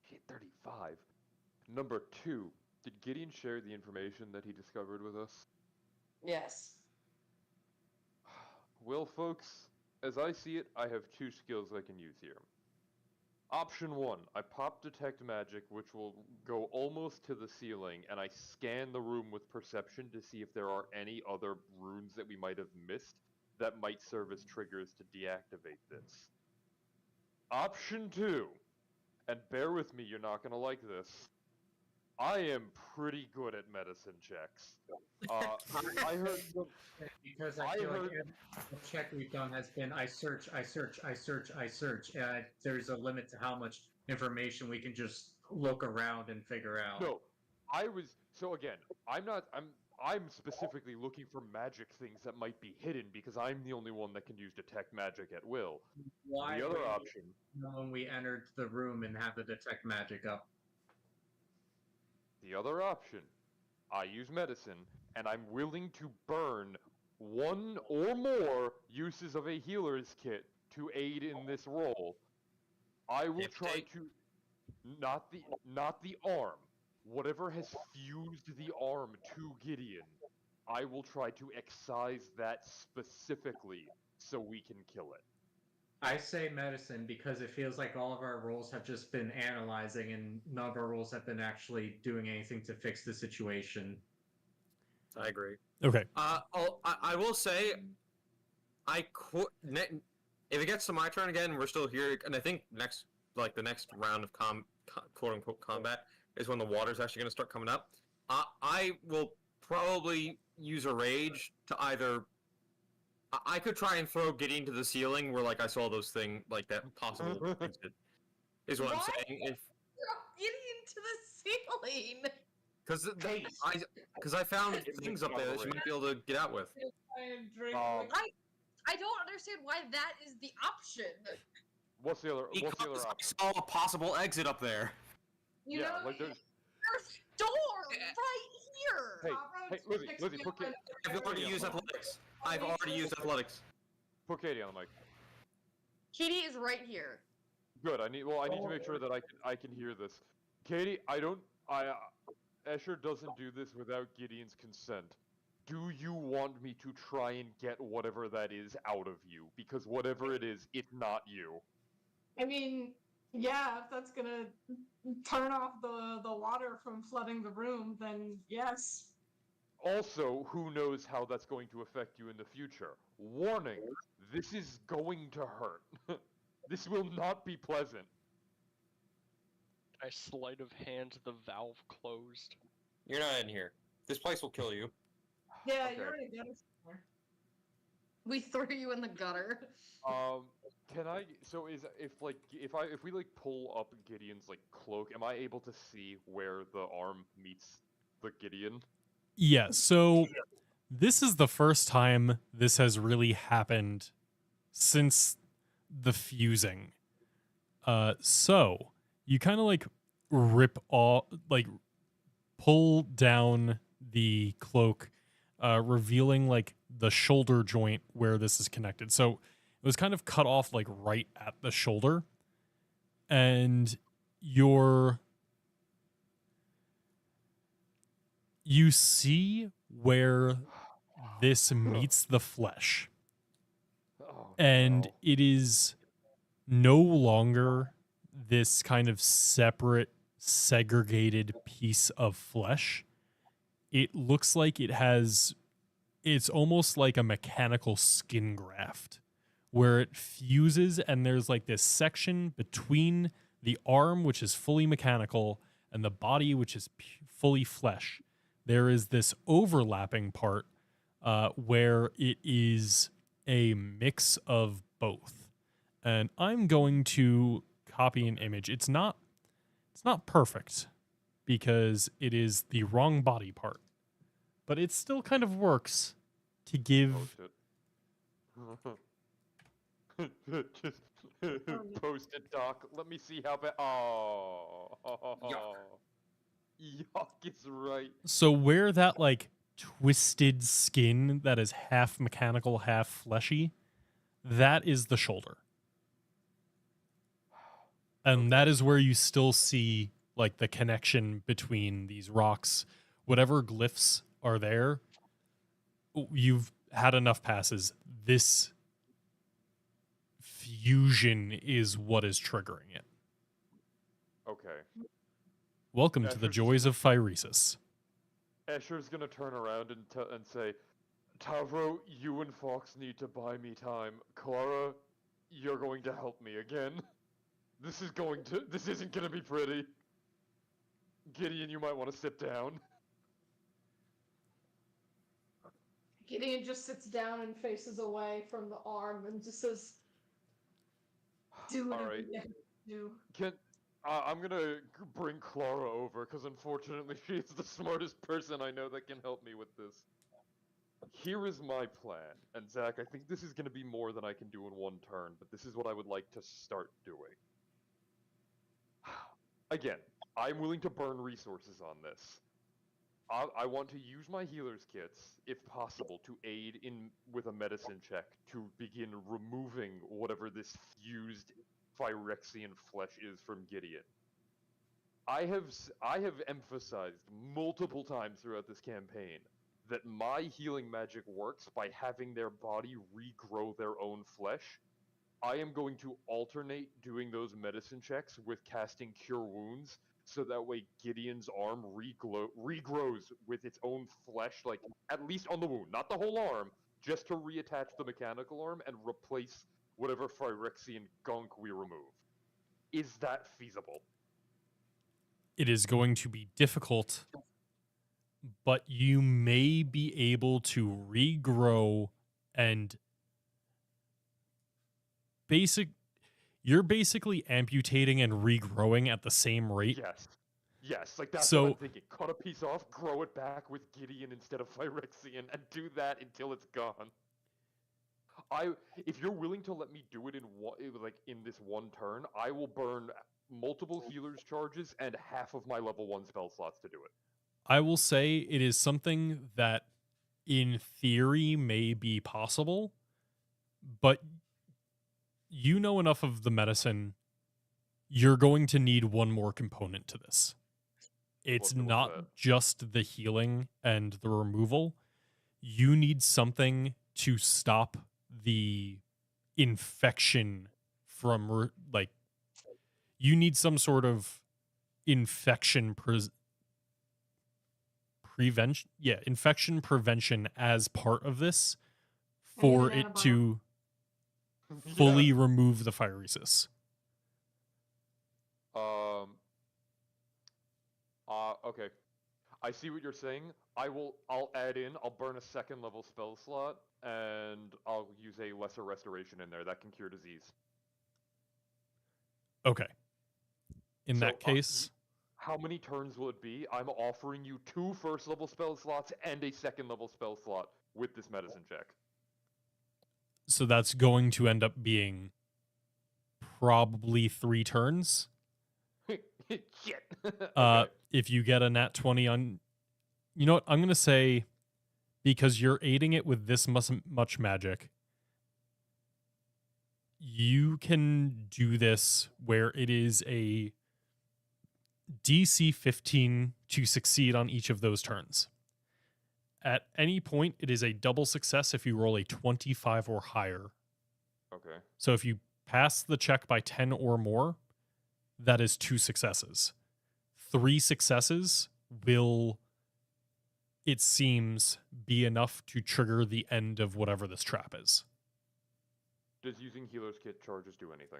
Shit, 35. Number two, did Gideon share the information that he discovered with us? Yes. Well, folks, as I see it, I have two skills I can use here. Option one, I pop detect magic, which will go almost to the ceiling, and I scan the room with perception to see if there are any other runes that we might have missed that might serve as triggers to deactivate this. Option two, and bear with me, you're not gonna like this. I am pretty good at medicine checks. I heard some. Because I I feel heard- like every check we've done has been I search. There's a limit to how much information we can just look around and figure out. No, I was so again. I'm specifically looking for magic things that might be hidden because I'm the only one that can use detect magic at will. Why The other would option, when we entered the room and have the detect magic up? the other option. I use medicine, and I'm willing to burn one or more uses of a healer's kit to aid in this role. I will try to not the arm. Whatever has fused the arm to Gideon, I will try to excise that specifically so we can kill it. I say medicine because it feels like all of our roles have just been analyzing and none of our roles have been actually doing anything to fix the situation. I agree. Okay. I will say, if it gets to my turn again, we're still here, and I think the next round of quote unquote combat is when the water's actually going to start coming up. I will probably use a rage to either. I could try and throw Gideon to the ceiling where like I saw those things like that possible exit. Is what I'm saying. If Gideon to the ceiling. because I found things up there that you might be able to get out with. I don't understand why that is the option. What's the other option? I saw a possible exit up there. You Yeah, know, like there's. there's a door right here. Hey, Lizzie, put I've already used athletics. I've already used athletics. Put Katie on the mic. Katie is right here. Good. I need to make sure that I can hear this. Katie, Escher doesn't do this without Gideon's consent. Do you want me to try and get whatever that is out of you? Because whatever it is, it's not you. I mean, yeah, if that's gonna turn off the water from flooding the room, then yes. Also, who knows how that's going to affect you in the future? Warning, this is going to hurt. This will not be pleasant. I sleight of hand the valve closed. You're not in here. This place will kill you. Yeah, Okay. you're already dead somewhere. We threw you in the gutter. Can I? So if we like pull up Gideon's like cloak, am I able to see where the arm meets the Gideon? Yeah, so this is the first time this has really happened since the fusing. So you kind of like rip off, like pull down the cloak, revealing like the shoulder joint where this is connected. So it was kind of cut off like right at the shoulder, and you see where this meets the flesh, Oh, and no. it is no longer this kind of separate, segregated piece of flesh. It looks like it's almost like a mechanical skin graft where it fuses, and there's like this section between the arm, which is fully mechanical, and the body, which is fully flesh. There is this overlapping part where it is a mix of both. And I'm going to copy an image. It's not perfect because it is the wrong body part, but it still kind of works to give. Just post it, Doc. Let me see how bad. Oh, yuck is right. So where that like twisted skin that is half mechanical, half fleshy, that is the shoulder. And that is where you still see like the connection between these rocks. Whatever glyphs are there, you've had enough passes. This fusion is what is triggering it. Okay. Welcome to the joys of Phyresis. Escher's gonna turn around and say, Tavro, you and Fox need to buy me time. Clara, you're going to help me again. This isn't gonna be pretty. Gideon, you might want to sit down. Gideon just sits down and faces away from the arm and just says, "Do whatever Alright. you have to do." I'm gonna bring Clara over, because unfortunately she is the smartest person I know that can help me with this. Here is my plan, and Zach, I think this is gonna be more than I can do in one turn, but this is what I would like to start doing. Again, I'm willing to burn resources on this. I want to use my healer's kits, if possible, to aid in with a medicine check to begin removing whatever this fused Phyrexian flesh is from Gideon. I have emphasized multiple times throughout this campaign that my healing magic works by having their body regrow their own flesh. I am going to alternate doing those medicine checks with casting Cure Wounds, so that way Gideon's arm regrows with its own flesh, like, at least on the wound, not the whole arm, just to reattach the mechanical arm and replace whatever Phyrexian gunk we remove. Is that feasible? It is going to be difficult, but you may be able to regrow and you're basically amputating and regrowing at the same rate. Yes, like that's So- what I'm thinking. Cut a piece off, grow it back with Gideon instead of Phyrexian, and do that until it's gone. If you're willing to let me do it in this one turn, I will burn multiple healer's charges and half of my level 1 spell slots to do it. I will say it is something that in theory may be possible, but you know enough of the medicine, you're going to need one more component to this. It's What's not that? just the healing and the removal. You need something to stop the infection from, you need some sort of infection prevention. Yeah, infection prevention as part of this for Maybe an it to Yeah. fully remove the phyresis. Okay. I see what you're saying. I'll burn a second level spell slot, and I'll use a lesser restoration in there. That can cure disease. Okay. In So, that case, How many turns will it be? I'm offering you 2 first level spell slots and a second level spell slot with this medicine check. so that's going to end up being probably 3 turns. Shit. Okay. If you get a nat 20 on, you know what? I'm going to say, because you're aiding it with this much magic, you can do this where it is a DC 15 to succeed on each of those turns. At any point, it is a double success if you roll a 25 or higher. Okay. So if you pass the check by 10 or more, that is 2 successes. 3 successes will, it seems, be enough to trigger the end of whatever this trap is. Does using healer's kit charges do anything?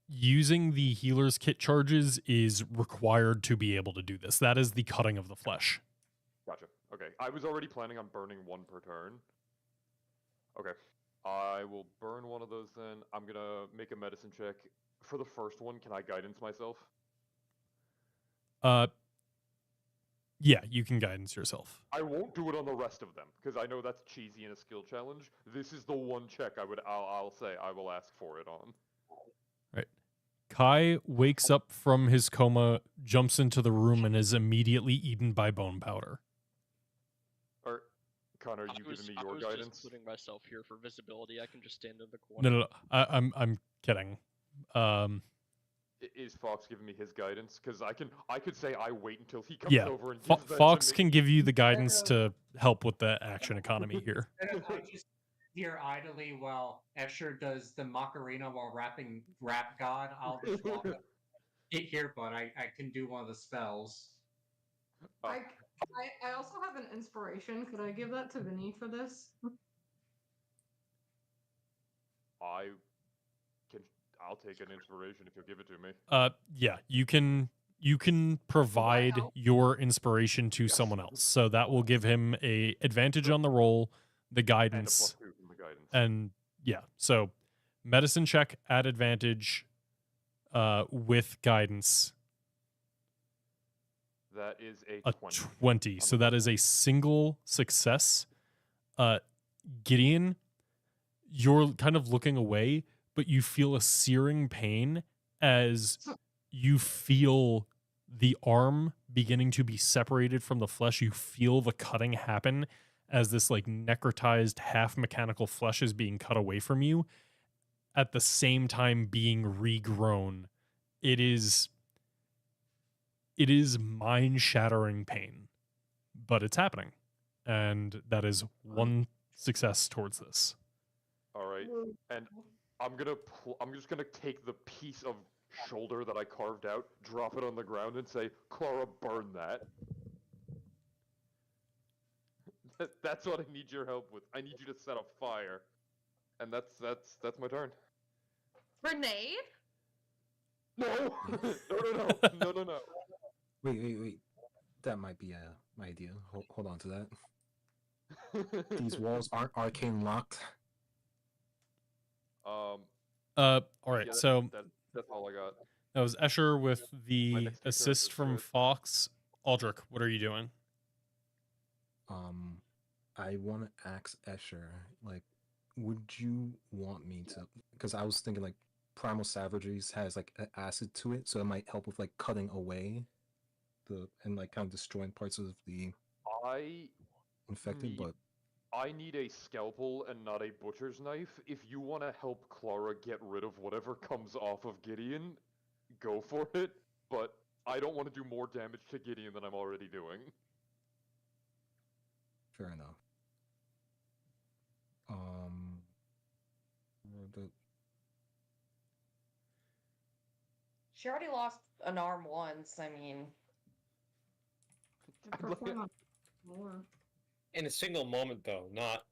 Using the healer's kit charges is required to be able to do this. That is the cutting of the flesh. Gotcha. Okay. I was already planning on burning 1 per turn. Okay. I will burn one of those then. I'm gonna make a medicine check. For the first one, can I guidance myself? Yeah, you can guidance yourself. I won't do it on the rest of them, because I know that's cheesy in a skill challenge. This is the one check I'll say I will ask for it on. Right. Kai wakes up from his coma, jumps into the room, and is immediately eaten by bone powder. Or, Connor, you giving me your I was guidance? just putting myself here for visibility. I can just stand in the corner. No. I'm kidding. Is Fox giving me his guidance? Because I could say I wait until he comes Yeah, over and gives that Fox to me. can give you the guidance to help with the action economy here. And I just here idly while Escher does the Macarena while rapping Rap God. I'll just walk up. Here, bud. I can do one of the spells. I also have an inspiration. Could I give that to Vinny for this? I'll take an inspiration if you'll give it to me. Yeah, you can provide help? your inspiration to Yes. someone else. So that will give him a advantage on the roll, the And a guidance, +2 from the guidance. and yeah. So medicine check at advantage with guidance. That is a A 20. 20. So that is a single success. Gideon, you're kind of looking away, but you feel a searing pain as you feel the arm beginning to be separated from the flesh. You feel the cutting happen as this like necrotized half mechanical flesh is being cut away from you, at the same time being regrown. It is mind-shattering pain, but it's happening, and that is one success towards this. All right, and I'm just gonna take the piece of shoulder that I carved out, drop it on the ground, and say, "Clara, burn that." That's what I need your help with. I need you to set a fire, and that's my turn. Grenade? No, no. Wait. That might be my idea. Hold on to that. These walls aren't arcane locked. All right, Yeah, so that's all I got. that was Escher with My the next 2 turns assist is from good. Fox. Aldrich, what are you doing? I want to ask Escher, like, would you want me to? Because I was thinking like Primal Savageries has like an acid to it, so it might help with like cutting away and like kind of destroying parts of the I infected. need But I need a scalpel and not a butcher's knife. If you want to help Clara get rid of whatever comes off of Gideon, go for it. But I don't want to do more damage to Gideon than I'm already doing. fair enough. The, She already lost an arm once. I mean, Perform more. In a single moment, though, not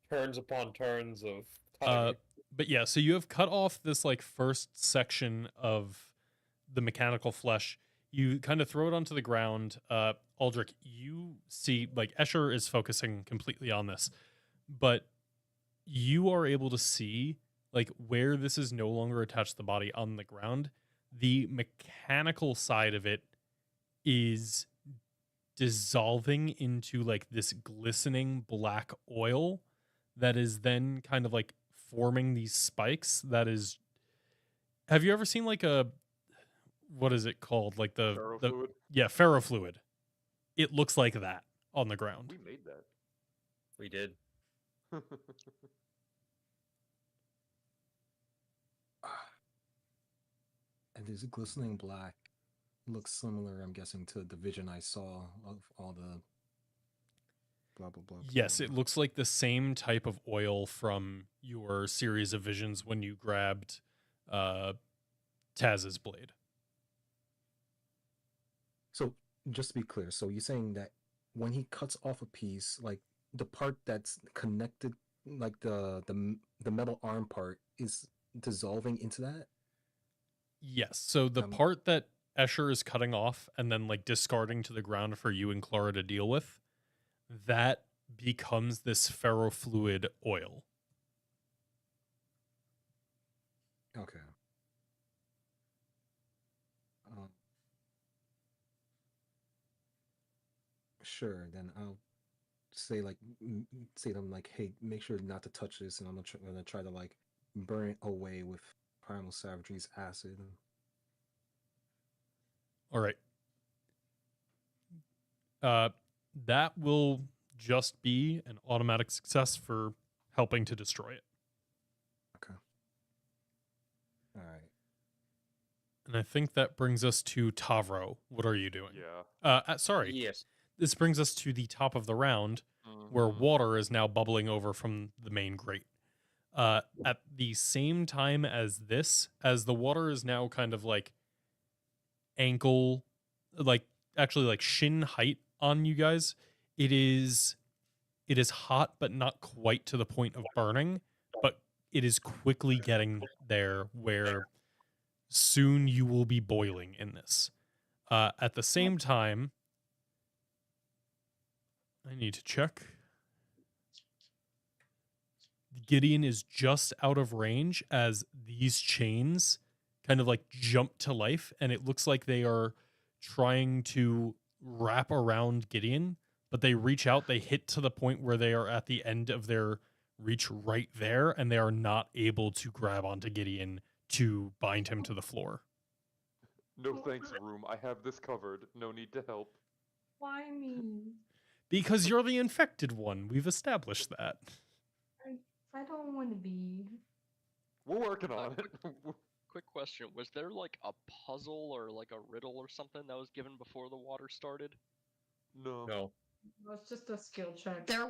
turns upon turns of cutting. But yeah, so you have cut off this like first section of the mechanical flesh. You kind of throw it onto the ground. Aldrich, you see like Escher is focusing completely on this, but you are able to see like where this is no longer attached to the body on the ground. The mechanical side of it is dissolving into like this glistening black oil that is then kind of like forming these spikes. That is, have you ever seen like a, what is it called, like the Ferrofluid? yeah, ferrofluid? It looks like that on the ground. We made that. We did. and there's a glistening black. Looks similar, I'm guessing, to the vision I saw of all the blah blah blah. Yes, it looks like the same type of oil from your series of visions when you grabbed Taz's blade. So just to be clear, so you're saying that when he cuts off a piece, like the part that's connected, like the metal arm part, is dissolving into that? Yes. So the part that Escher is cutting off and then like discarding to the ground for you and Clara to deal with, that becomes this ferrofluid oil. Okay. Sure, then I'll say like say to them like, hey, make sure not to touch this, and I'm gonna try to like burn it away with Primal Savagery's acid. All right. That will just be an automatic success for helping to destroy it. Okay. All right. And I think that brings us to Tavro. What are you doing? Yeah. Sorry. Yes. This brings us to the top of the round, where water is now bubbling over from the main grate. At the same time as this, as the water is now kind of like ankle, like actually like shin height on you guys, it is hot, but not quite to the point of burning, but it is quickly getting there where soon you will be boiling in this. At the same time, I need to check. Gideon is just out of range as these chains kind of like jump to life, and it looks like they are trying to wrap around Gideon, but they reach out, they hit to the point where they are at the end of their reach right there, and they are not able to grab onto Gideon to bind him to the floor. No thanks, room. I have this covered. No need to help. Why me? Because you're the infected one. We've established that. I don't want to be. We're working on it. Quick question: was there like a puzzle or like a riddle or something that was given before the water started? No. No. Well, it's just a skill check. There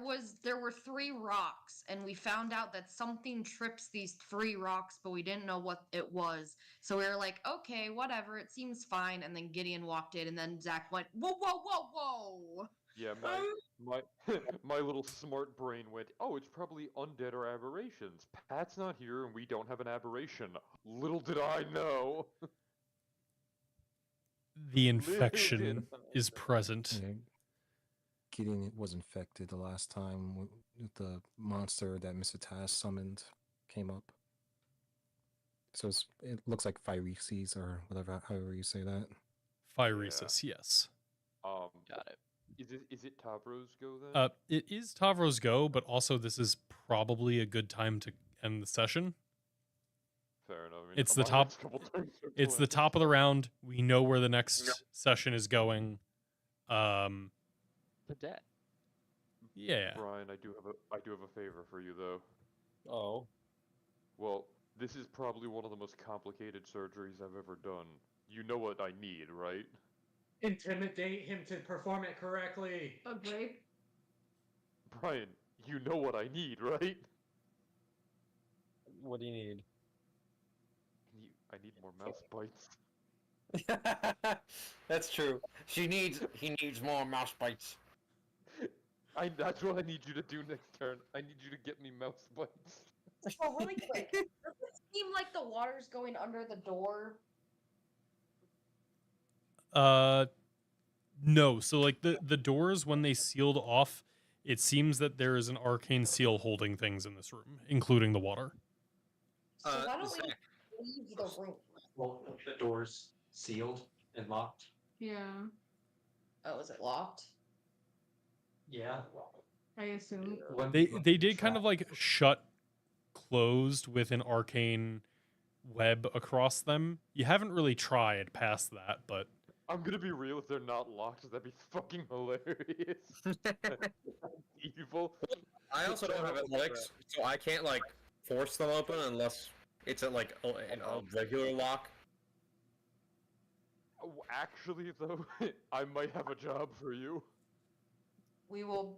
were 3 rocks, and we found out that something trips these 3 rocks, but we didn't know what it was. So we were like, okay, whatever, it seems fine. And then Gideon walked in, and then Zach went, whoa, whoa, whoa, whoa. Yeah, my my little smart brain went, oh, it's probably undead or aberrations. Pat's not here, and we don't have an aberration. Little did I know. The Little did infection I is know. present. Yeah. Gideon was infected the last time the monster that Mr. Taz summoned came up. So it looks like Phyresis or whatever, however you say that. Phyresis, yes. Got it. Is it Tavro's go then? It is Tavro's go, but also this is probably a good time to end the session. Fair enough. I mean, It's the my top. next couple turns are It's the planned. top of the round. We know where the next session is going. The dead. Yeah. Brian, I do have a favor for you though. Oh. Well, this is probably one of the most complicated surgeries I've ever done. You know what I need, right? Intimidate him to perform it correctly. A grape? Brian, you know what I need, right? What do you need? I need more mouse bites. That's true. He needs more mouse bites. That's what I need you to do next turn. I need you to get me mouse bites. Oh, really quick. Does it seem like the water's going under the door? No. So like the doors, when they sealed off, it seems that there is an arcane seal holding things in this room, including the water. So why don't we Zach. leave the room? Well, the door's sealed and locked. Yeah, Oh, is it locked? Yeah. I assume. They did kind of like shut closed with an arcane web across them. You haven't really tried past that, but I'm gonna be real, if they're not locked, that'd be fucking hilarious. Evil. I also don't have athletics, so I can't like force them open unless it's at like a regular lock. Oh, actually, though, I might have a job for you. We will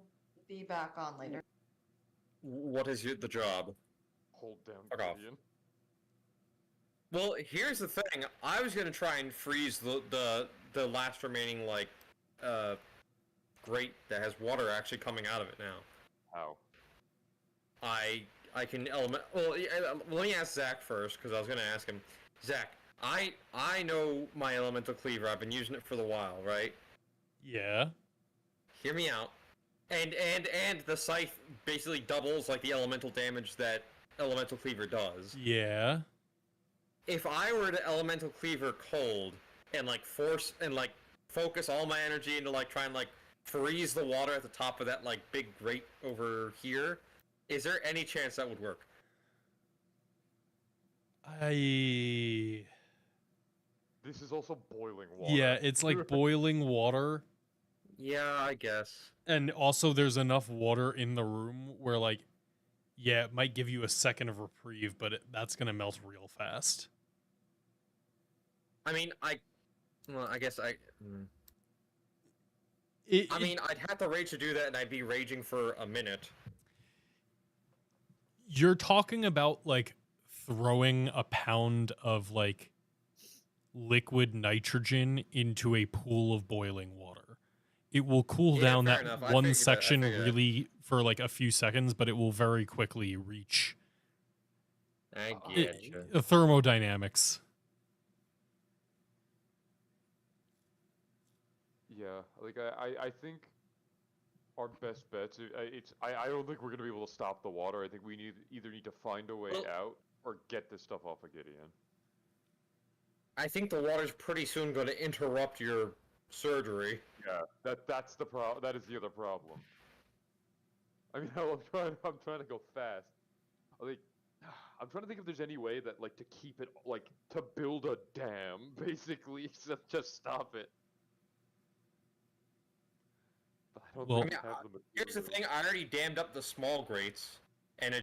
be back on later. What is the job? Hold down, Fuck off. Gideon. Well, here's the thing. I was gonna try and freeze the last remaining like grate that has water actually coming out of it now. How? I can element. Well, let me ask Zach first because I was gonna ask him. Zach, I know my elemental cleaver. I've been using it for a while, right? yeah. Hear me out. And the scythe basically doubles like the elemental damage that elemental cleaver does. Yeah. If I were to elemental cleaver cold and like force and like focus all my energy into like try and like freeze the water at the top of that like big grate over here, is there any chance that would work? This This is also boiling water. Yeah, it's like boiling water. Yeah, I guess. And also there's enough water in the room where like, yeah, it might give you a second of reprieve, but that's going to melt real fast. I mean, I guess I It- mean, I'd have to rage to do that, and I'd be raging for a minute. You're talking about like throwing a pound of like liquid nitrogen into a pool of boiling water. It will cool Yeah, down fair that enough. I one figured that, I section figured that. really for like a few seconds, but it will very quickly reach I get you. thermodynamics. Yeah, like I think our best bets. I don't think we're gonna be able to stop the water. I think we either need to find a way Well- out or get this stuff off of Gideon. I think the water's pretty soon going to interrupt your surgery. Yeah, that's the That is the other problem. I mean, I'm trying to go fast. Like, I'm trying to think if there's any way that, like, to keep it, like, to build a dam, basically, just stop it. But I don't Well- think I mean, I have the Here's the materials. thing: I already dammed up the small grates.